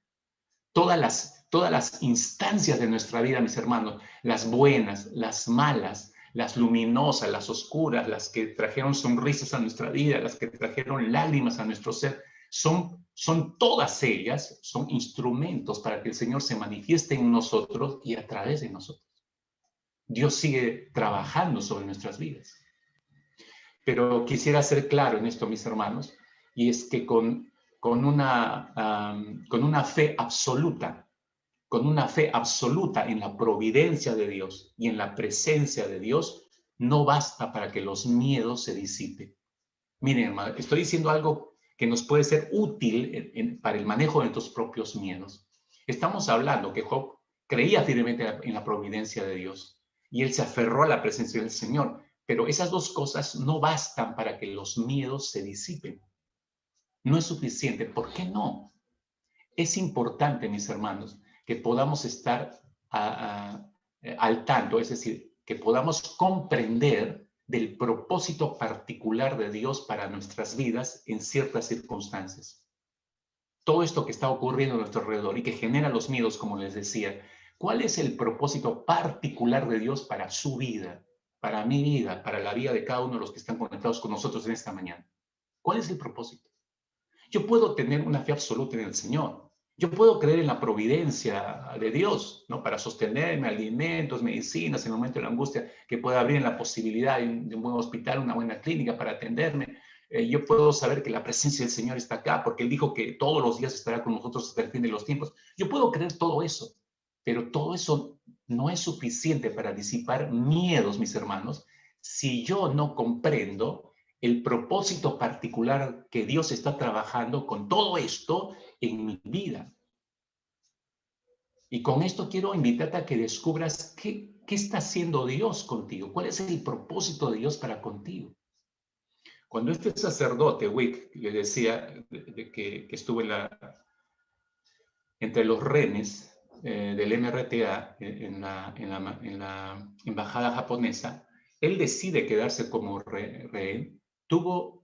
Todas las instancias de nuestra vida, mis hermanos, las buenas, las malas, las luminosas, las oscuras, las que trajeron sonrisas a nuestra vida, las que trajeron lágrimas a nuestro ser, son todas ellas, son instrumentos para que el Señor se manifieste en nosotros y a través de nosotros. Dios sigue trabajando sobre nuestras vidas. Pero quisiera ser claro en esto, mis hermanos, y es que con una fe absoluta, en la providencia de Dios y en la presencia de Dios, no basta para que los miedos se disipen. Miren, hermano, estoy diciendo algo que nos puede ser útil para el manejo de nuestros propios miedos. Estamos hablando que Job creía firmemente en la providencia de Dios y él se aferró a la presencia del Señor, pero esas dos cosas no bastan para que los miedos se disipen. No es suficiente. ¿Por qué no? Es importante, mis hermanos, que podamos estar al tanto, es decir, que podamos comprender del propósito particular de Dios para nuestras vidas en ciertas circunstancias. Todo esto que está ocurriendo a nuestro alrededor y que genera los miedos, como les decía, ¿cuál es el propósito particular de Dios para su vida, para mi vida, para la vida de cada uno de los que están conectados con nosotros en esta mañana? ¿Cuál es el propósito? Yo puedo tener una fe absoluta en el Señor. Yo puedo creer en la providencia de Dios, ¿no? Para sostenerme, alimentos, medicinas en el momento de la angustia, que pueda abrir la posibilidad de un buen hospital, una buena clínica para atenderme. Yo puedo saber que la presencia del Señor está acá, porque Él dijo que todos los días estará con nosotros hasta el fin de los tiempos. Yo puedo creer todo eso, pero todo eso no es suficiente para disipar miedos, mis hermanos, si yo no comprendo el propósito particular que Dios está trabajando con todo esto en mi vida. Y con esto quiero invitarte a que descubras qué está haciendo Dios contigo, cuál es el propósito de Dios para contigo. Cuando este sacerdote, Wick, le decía que estuvo entre los rehenes del MRTA en la embajada japonesa, él decide quedarse como rehén.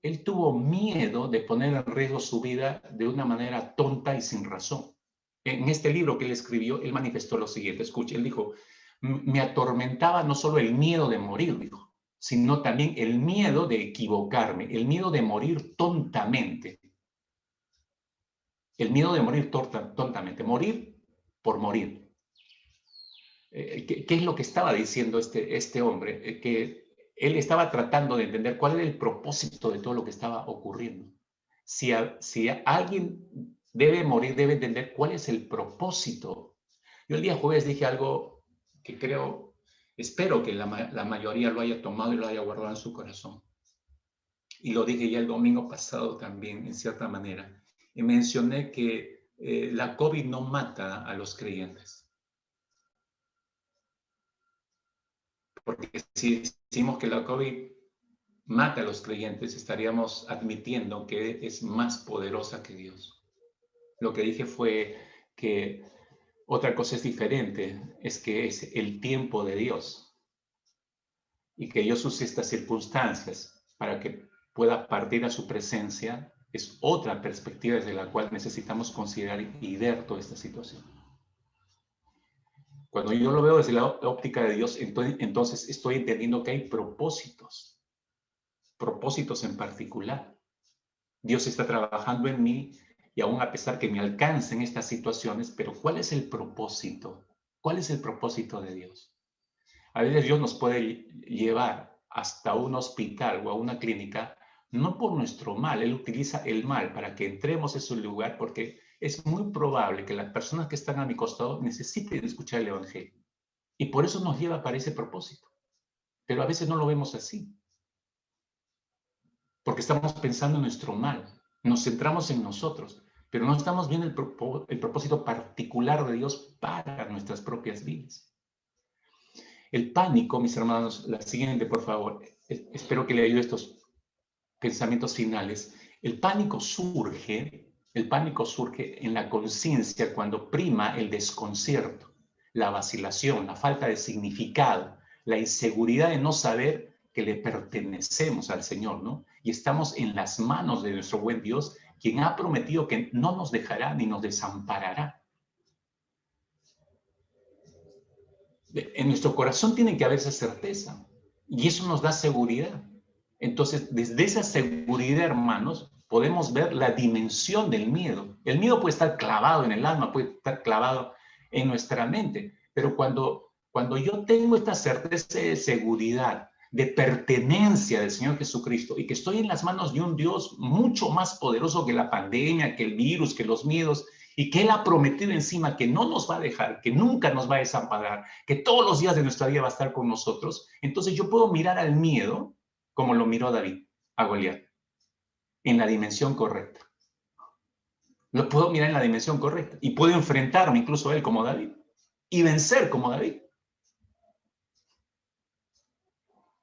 Él tuvo miedo de poner en riesgo su vida de una manera tonta y sin razón. En este libro que él escribió, él manifestó lo siguiente, escuche, él dijo, me atormentaba no solo el miedo de morir, dijo, sino también el miedo de equivocarme, el miedo de morir tontamente. El miedo de morir tontamente, morir por morir. ¿Qué es lo que estaba diciendo este hombre? Que él estaba tratando de entender cuál era el propósito de todo lo que estaba ocurriendo. Si alguien debe morir, debe entender cuál es el propósito. Yo el día jueves dije algo que espero que la mayoría lo haya tomado y lo haya guardado en su corazón. Y lo dije ya el domingo pasado también, en cierta manera. Y mencioné que la COVID no mata a los creyentes. Porque si decimos que la COVID mata a los creyentes, estaríamos admitiendo que es más poderosa que Dios. Lo que dije fue que otra cosa es diferente, es que es el tiempo de Dios y que Dios use estas circunstancias para que pueda partir a su presencia. Es otra perspectiva desde la cual necesitamos considerar y ver toda esta situación. Cuando yo lo veo desde la óptica de Dios, entonces estoy entendiendo que hay propósitos en particular. Dios está trabajando en mí y aún a pesar que me alcancen estas situaciones, pero ¿cuál es el propósito? ¿Cuál es el propósito de Dios? A veces Dios nos puede llevar hasta un hospital o a una clínica, no por nuestro mal. Él utiliza el mal para que entremos a ese lugar porque es muy probable que las personas que están a mi costado necesiten escuchar el Evangelio. Y por eso nos lleva para ese propósito. Pero a veces no lo vemos así. Porque estamos pensando en nuestro mal, nos centramos en nosotros, pero no estamos viendo el propósito particular de Dios para nuestras propias vidas. El pánico, mis hermanos, la siguiente, por favor, espero que le ayude estos pensamientos finales. El pánico surge en la conciencia cuando prima el desconcierto, la vacilación, la falta de significado, la inseguridad de no saber que le pertenecemos al Señor, ¿no? Y estamos en las manos de nuestro buen Dios, quien ha prometido que no nos dejará ni nos desamparará. En nuestro corazón tiene que haber esa certeza y eso nos da seguridad. Entonces, desde esa seguridad, hermanos, podemos ver la dimensión del miedo. El miedo puede estar clavado en el alma, puede estar clavado en nuestra mente, pero cuando yo tengo esta certeza de seguridad, de pertenencia del Señor Jesucristo y que estoy en las manos de un Dios mucho más poderoso que la pandemia, que el virus, que los miedos, y que Él ha prometido encima que no nos va a dejar, que nunca nos va a desamparar, que todos los días de nuestra vida va a estar con nosotros, entonces yo puedo mirar al miedo como lo miró David a Goliat, en la dimensión correcta. Lo puedo mirar en la dimensión correcta y puedo enfrentarme incluso a él como David y vencer como David.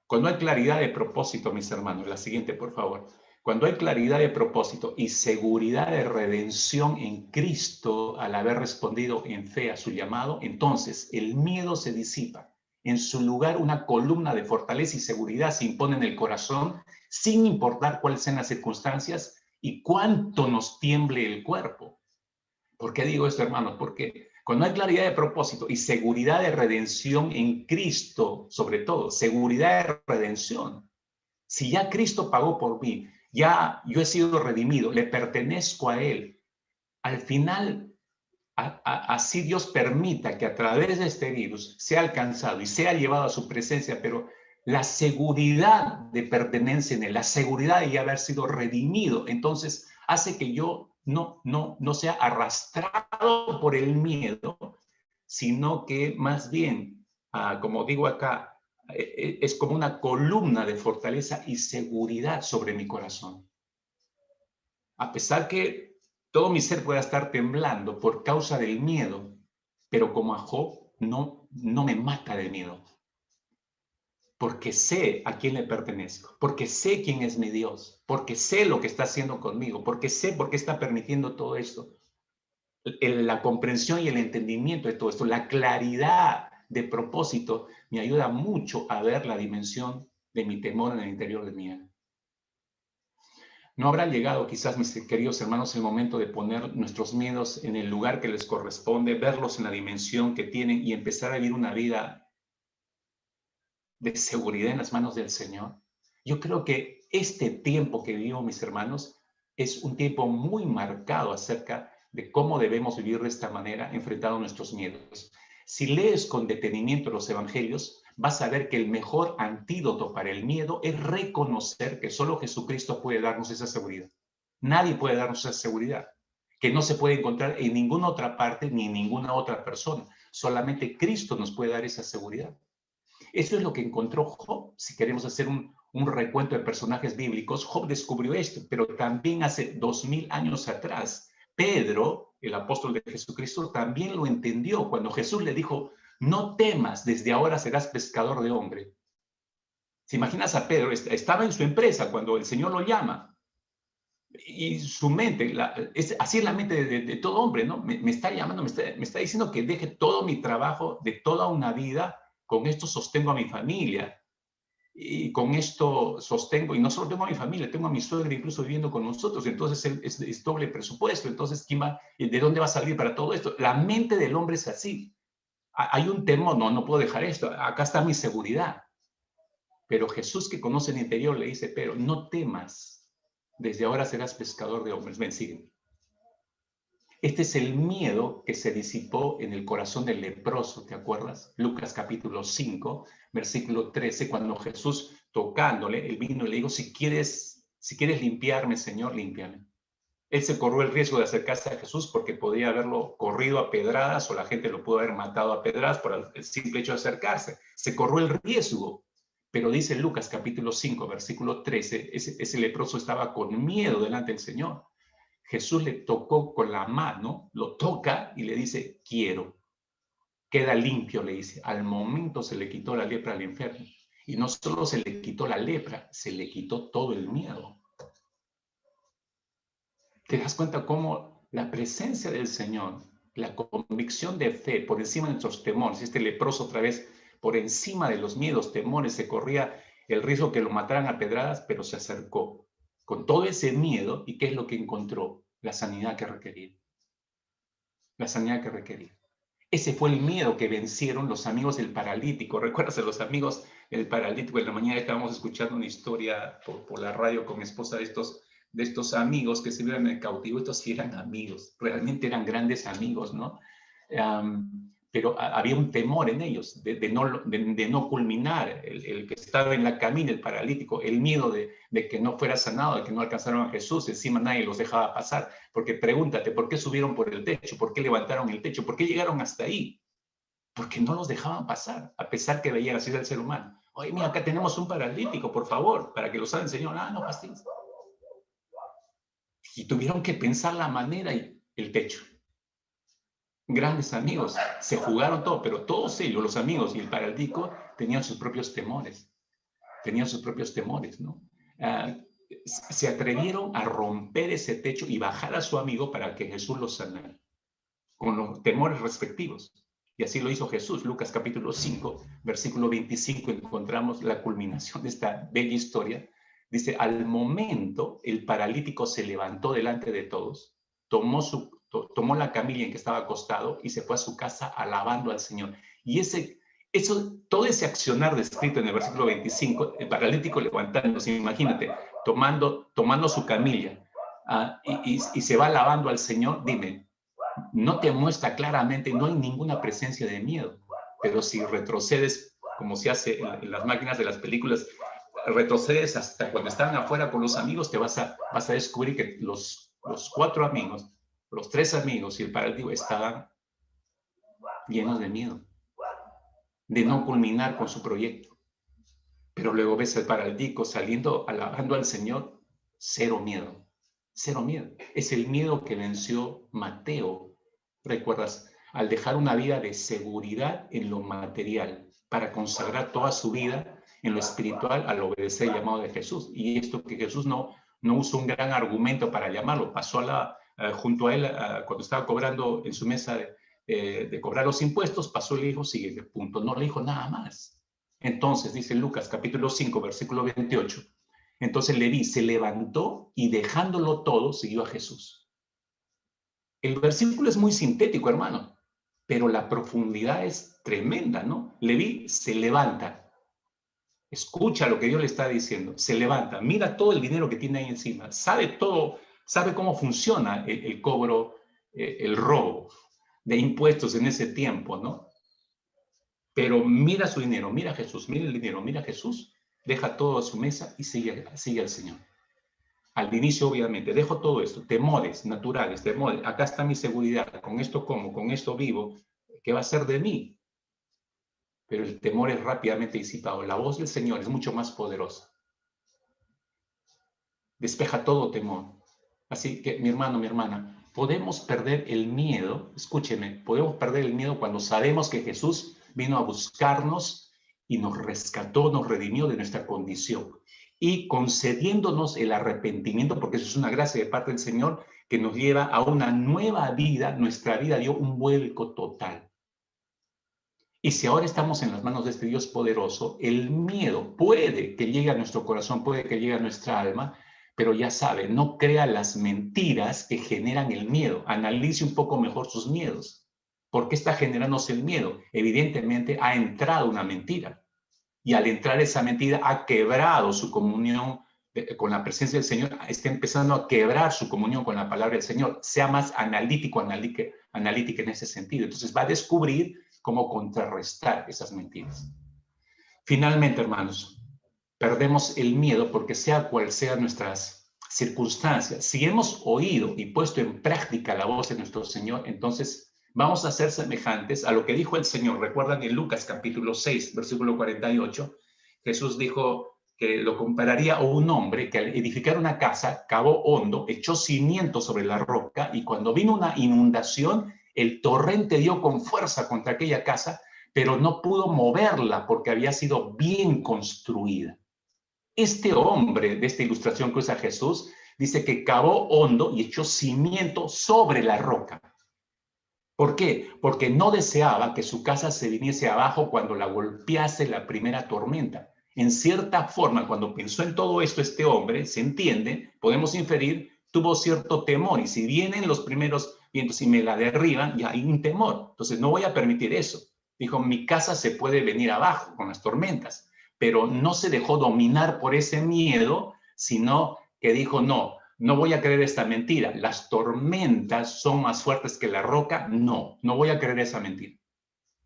Cuando hay claridad de propósito, mis hermanos, la siguiente, por favor. Cuando hay claridad de propósito y seguridad de redención en Cristo al haber respondido en fe a su llamado, entonces el miedo se disipa. En su lugar, una columna de fortaleza y seguridad se impone en el corazón, sin importar cuáles sean las circunstancias y cuánto nos tiemble el cuerpo. ¿Por qué digo esto, hermanos? Porque cuando hay claridad de propósito y seguridad de redención en Cristo, sobre todo, seguridad de redención. Si ya Cristo pagó por mí, ya yo he sido redimido, le pertenezco a Él. Al final, así Dios permita que a través de este virus sea alcanzado y sea llevado a su presencia, pero la seguridad de pertenencia en Él, la seguridad de ya haber sido redimido, entonces hace que yo no sea arrastrado por el miedo, sino que más bien, como digo acá, es como una columna de fortaleza y seguridad sobre mi corazón. A pesar que todo mi ser pueda estar temblando por causa del miedo, pero como a Job no me mata de miedo. Porque sé a quién le pertenezco, porque sé quién es mi Dios, porque sé lo que está haciendo conmigo, porque sé por qué está permitiendo todo esto. La comprensión y el entendimiento de todo esto, la claridad de propósito me ayuda mucho a ver la dimensión de mi temor en el interior de mi alma. ¿No habrá llegado quizás, mis queridos hermanos, el momento de poner nuestros miedos en el lugar que les corresponde, verlos en la dimensión que tienen y empezar a vivir una vida de seguridad en las manos del Señor. Yo creo que este tiempo que vivimos, mis hermanos, es un tiempo muy marcado acerca de cómo debemos vivir de esta manera, enfrentando nuestros miedos. Si lees con detenimiento los evangelios, vas a ver que el mejor antídoto para el miedo es reconocer que solo Jesucristo puede darnos esa seguridad. Nadie puede darnos esa seguridad, que no se puede encontrar en ninguna otra parte ni en ninguna otra persona. Solamente Cristo nos puede dar esa seguridad. Eso es lo que encontró Job. Si queremos hacer un recuento de personajes bíblicos, Job descubrió esto, pero también hace 2000 años atrás, Pedro, el apóstol de Jesucristo, también lo entendió cuando Jesús le dijo, no temas, desde ahora serás pescador de hombre. ¿Se imaginas a Pedro? Estaba en su empresa cuando el Señor lo llama. Y su mente, así es la mente de todo hombre, ¿no? Me está llamando, me está diciendo que deje todo mi trabajo de toda una vida, con esto sostengo a mi familia, y con esto sostengo, y no solo tengo a mi familia, tengo a mi suegra incluso viviendo con nosotros, entonces es doble presupuesto, entonces ¿de dónde va a salir para todo esto? La mente del hombre es así. Hay un temor, no puedo dejar esto, acá está mi seguridad. Pero Jesús, que conoce el interior, le dice, pero no temas, desde ahora serás pescador de hombres. Ven, sígueme. Este es el miedo que se disipó en el corazón del leproso, ¿te acuerdas? Lucas capítulo 5, versículo 13, cuando Jesús tocándole, él vino y le dijo, si quieres limpiarme, Señor, límpiame. Él se corrió el riesgo de acercarse a Jesús porque podía haberlo corrido a pedradas o la gente lo pudo haber matado a pedradas por el simple hecho de acercarse. Se corrió el riesgo. Pero dice Lucas capítulo 5, versículo 13, ese leproso estaba con miedo delante del Señor. Jesús le tocó con la mano, lo toca y le dice, quiero. Queda limpio, le dice. Al momento se le quitó la lepra al enfermo. Y no solo se le quitó la lepra, se le quitó todo el miedo. ¿Te das cuenta cómo la presencia del Señor, la convicción de fe por encima de nuestros temores, este leproso otra vez, por encima de los miedos, temores, se corría el riesgo que lo mataran a pedradas, pero se acercó con todo ese miedo y ¿qué es lo que encontró? La sanidad que requería. La sanidad que requería. Ese fue el miedo que vencieron los amigos del paralítico. ¿Recuerdas a los amigos del paralítico? En la mañana estábamos escuchando una historia por la radio con mi esposa de estos amigos que se vieron en el cautivo. Estos sí eran amigos, realmente eran grandes amigos, ¿no? Pero había un temor en ellos de no culminar. El que estaba en la camina, el paralítico, el miedo de que no fuera sanado, de que no alcanzaron a Jesús, encima nadie los dejaba pasar. Porque pregúntate, ¿por qué subieron por el techo? ¿Por qué levantaron el techo? ¿Por qué llegaron hasta ahí? Porque no los dejaban pasar, a pesar que veían así del ser humano. Oye, mira, acá tenemos un paralítico, por favor, para que lo sabe el Señor. No, pastillas. Y tuvieron que pensar la manera y el techo. Grandes amigos, se jugaron todo, pero todos ellos, los amigos y el paralítico, tenían sus propios temores. ¿No? Se atrevieron a romper ese techo y bajar a su amigo para que Jesús los sanara, con los temores respectivos. Y así lo hizo Jesús. Lucas capítulo 5, versículo 25, encontramos la culminación de esta bella historia. Dice, al momento el paralítico se levantó delante de todos, tomó la camilla en que estaba acostado y se fue a su casa alabando al Señor. Y todo ese accionar descrito en el versículo 25, el paralítico levantándose, imagínate, tomando su camilla y se va alabando al Señor, dime, no te muestra claramente, no hay ninguna presencia de miedo, pero si retrocedes, como se hace en las máquinas de las películas, retrocedes hasta cuando están afuera con los amigos, te vas a descubrir que los 4 amigos, los 3 amigos y el paralítico estaban llenos de miedo, de no culminar con su proyecto. Pero luego ves al paralítico saliendo, alabando al Señor, cero miedo. Es el miedo que venció Mateo, ¿recuerdas? Al dejar una vida de seguridad en lo material para consagrar toda su vida en lo espiritual al obedecer el llamado de Jesús. Y esto que Jesús no usó un gran argumento para llamarlo, pasó junto a él cuando estaba cobrando en su mesa de cobrar los impuestos, pasó y le dijo, sigue, punto. No le dijo nada más. Entonces, dice Lucas capítulo 5, versículo 28, entonces Leví se levantó y dejándolo todo, siguió a Jesús. El versículo es muy sintético, hermano, pero la profundidad es tremenda, ¿no? Leví se levanta. Escucha lo que Dios le está diciendo. Se levanta, mira todo el dinero que tiene ahí encima. Sabe todo, sabe cómo funciona el cobro, el robo de impuestos en ese tiempo, ¿no? Pero mira su dinero, mira a Jesús, mira el dinero, mira a Jesús, deja todo a su mesa y sigue al Señor. Al inicio, obviamente, dejo todo esto, temores naturales, temores, acá está mi seguridad, con esto como, con esto vivo, ¿qué va a ser de mí? Pero el temor es rápidamente disipado. La voz del Señor es mucho más poderosa. Despeja todo temor. Así que, mi hermano, mi hermana, podemos perder el miedo, escúcheme, podemos perder el miedo cuando sabemos que Jesús vino a buscarnos y nos rescató, nos redimió de nuestra condición y concediéndonos el arrepentimiento, porque eso es una gracia de parte del Señor que nos lleva a una nueva vida. Nuestra vida dio un vuelco total. Y si ahora estamos en las manos de este Dios poderoso, el miedo puede que llegue a nuestro corazón, puede que llegue a nuestra alma, pero ya sabe, no crea las mentiras que generan el miedo. Analice un poco mejor sus miedos. ¿Por qué está generándose el miedo? Evidentemente ha entrado una mentira. Y al entrar esa mentira ha quebrado su comunión con la presencia del Señor, está empezando a quebrar su comunión con la palabra del Señor. Sea más analítica en ese sentido. Entonces va a descubrir cómo contrarrestar esas mentiras. Finalmente, hermanos, perdemos el miedo porque sea cual sean nuestras circunstancias, si hemos oído y puesto en práctica la voz de nuestro Señor, entonces vamos a ser semejantes a lo que dijo el Señor. Recuerdan en Lucas capítulo 6, versículo 48, Jesús dijo que lo compararía a un hombre que al edificar una casa, cavó hondo, echó cimientos sobre la roca y cuando vino una inundación, el torrente dio con fuerza contra aquella casa, pero no pudo moverla porque había sido bien construida. Este hombre de esta ilustración que usa Jesús dice que cavó hondo y echó cimiento sobre la roca. ¿Por qué? Porque no deseaba que su casa se viniese abajo cuando la golpease la primera tormenta. En cierta forma, cuando pensó en todo esto, este hombre, se entiende, podemos inferir, tuvo cierto temor. Y si vienen los primeros vientos y me la derriban, ya hay un temor. Entonces, no voy a permitir eso. Dijo, mi casa se puede venir abajo con las tormentas. Pero no se dejó dominar por ese miedo, sino que dijo, no voy a creer esta mentira. Las tormentas son más fuertes que la roca. No voy a creer esa mentira.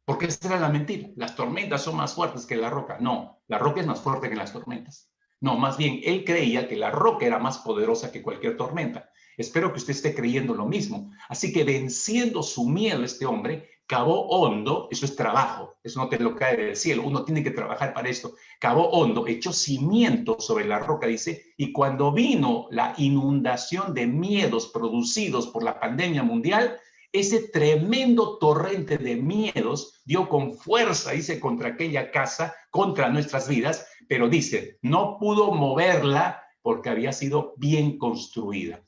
Porque esa era la mentira. Las tormentas son más fuertes que la roca. No, la roca es más fuerte que las tormentas. No, más bien, él creía que la roca era más poderosa que cualquier tormenta. Espero que usted esté creyendo lo mismo. Así que venciendo su miedo, este hombre cavó hondo, eso es trabajo, eso no te lo cae del cielo, uno tiene que trabajar para esto. Cavó hondo, echó cimiento sobre la roca, dice, y cuando vino la inundación de miedos producidos por la pandemia mundial, ese tremendo torrente de miedos dio con fuerza, dice, contra aquella casa, contra nuestras vidas, pero dice, no pudo moverla porque había sido bien construida.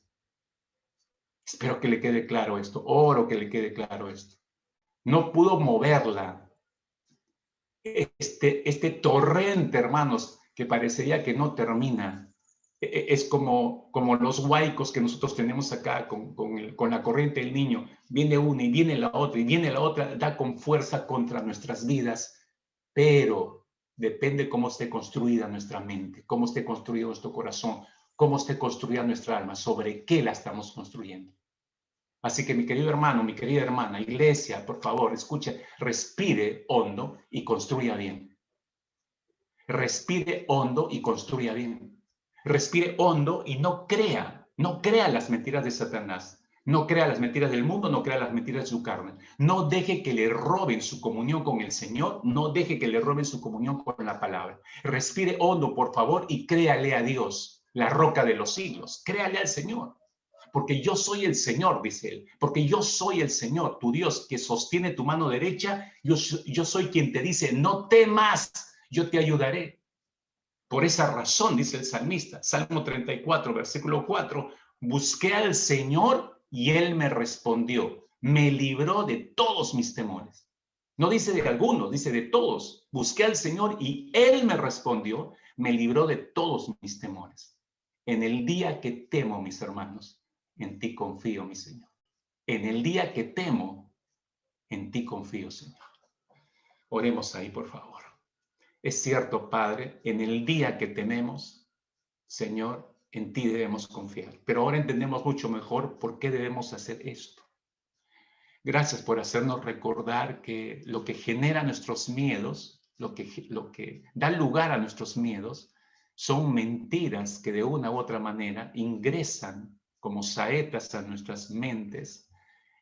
Espero que le quede claro esto, oro que le quede claro esto. No pudo moverla. Este torrente, hermanos, que parecería que no termina, es como los huaicos que nosotros tenemos acá con la corriente del Niño. Viene una y viene la otra y viene la otra, da con fuerza contra nuestras vidas, pero depende cómo esté construida nuestra mente, cómo esté construido nuestro corazón, cómo esté construida nuestra alma, sobre qué la estamos construyendo. Así que mi querido hermano, mi querida hermana, iglesia, por favor, escuche, respire hondo y construya bien. Respire hondo y construya bien. Respire hondo y no crea las mentiras de Satanás. No crea las mentiras del mundo, no crea las mentiras de su carne. No deje que le roben su comunión con el Señor, no deje que le roben su comunión con la palabra. Respire hondo, por favor, y créale a Dios, la roca de los siglos. Créale al Señor. Porque yo soy el Señor, dice él, porque yo soy el Señor, tu Dios, que sostiene tu mano derecha, yo soy quien te dice, no temas, yo te ayudaré. Por esa razón, dice el salmista, Salmo 34, versículo 4, busqué al Señor y él me respondió, me libró de todos mis temores. No dice de algunos, dice de todos. Busqué al Señor y él me respondió, me libró de todos mis temores. En el día que temo, mis hermanos, en ti confío, mi Señor. En el día que temo, en ti confío, Señor. Oremos ahí, por favor. Es cierto, Padre, en el día que tenemos, Señor, en ti debemos confiar. Pero ahora entendemos mucho mejor por qué debemos hacer esto. Gracias por hacernos recordar que lo que genera nuestros miedos, lo que da lugar a nuestros miedos, son mentiras que de una u otra manera ingresan como saetas a nuestras mentes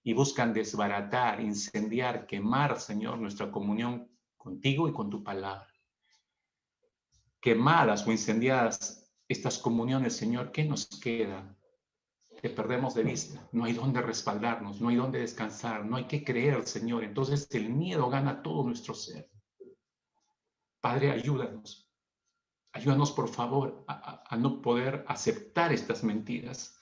y buscan desbaratar, incendiar, quemar, Señor, nuestra comunión contigo y con tu palabra. Quemadas o incendiadas estas comuniones, Señor, ¿qué nos queda? Te perdemos de vista, no hay dónde respaldarnos, no hay dónde descansar, no hay que creer, Señor. Entonces el miedo gana todo nuestro ser. Padre, ayúdanos. Ayúdanos, por favor, a no poder aceptar estas mentiras,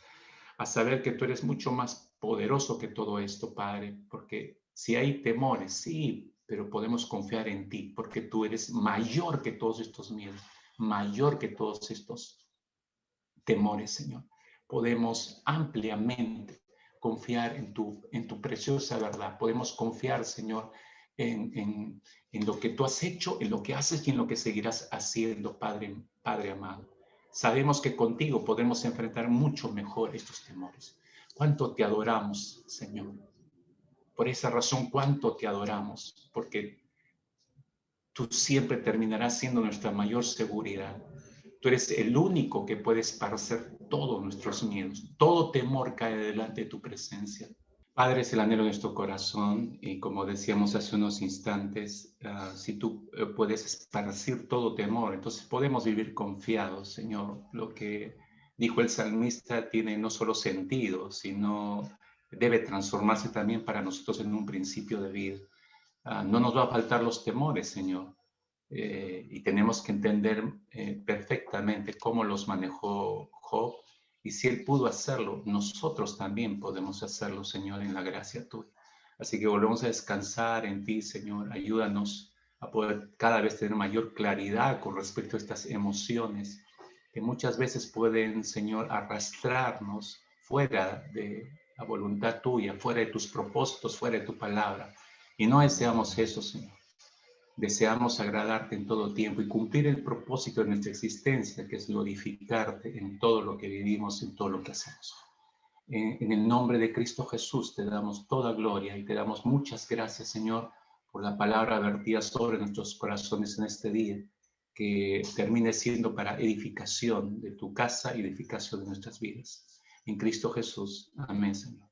a saber que tú eres mucho más poderoso que todo esto, Padre, porque si hay temores, sí, pero podemos confiar en ti, porque tú eres mayor que todos estos miedos, mayor que todos estos temores, Señor. Podemos ampliamente confiar en tu preciosa verdad. Podemos confiar, Señor, en lo que tú has hecho, en lo que haces y en lo que seguirás haciendo, Padre, Padre amado. Sabemos que contigo podemos enfrentar mucho mejor estos temores. ¿Cuánto te adoramos, Señor? Por esa razón, ¿cuánto te adoramos? Porque tú siempre terminarás siendo nuestra mayor seguridad. Tú eres el único que puede esparcer todos nuestros miedos. Todo temor cae delante de tu presencia. Padre, es el anhelo de nuestro corazón y como decíamos hace unos instantes, si tú puedes esparcir todo temor, entonces podemos vivir confiados, Señor. Lo que dijo el salmista tiene no solo sentido, sino debe transformarse también para nosotros en un principio de vida. No nos va a faltar los temores, Señor. Y tenemos que entender perfectamente cómo los manejó Job. Y si él pudo hacerlo, nosotros también podemos hacerlo, Señor, en la gracia tuya. Así que volvemos a descansar en ti, Señor. Ayúdanos a poder cada vez tener mayor claridad con respecto a estas emociones que muchas veces pueden, Señor, arrastrarnos fuera de la voluntad tuya, fuera de tus propósitos, fuera de tu palabra. Y no deseamos eso, Señor. Deseamos agradarte en todo tiempo y cumplir el propósito de nuestra existencia, que es glorificarte en todo lo que vivimos, en todo lo que hacemos. En el nombre de Cristo Jesús te damos toda gloria y te damos muchas gracias, Señor, por la palabra vertida sobre nuestros corazones en este día, que termine siendo para edificación de tu casa y edificación de nuestras vidas. En Cristo Jesús. Amén, Señor.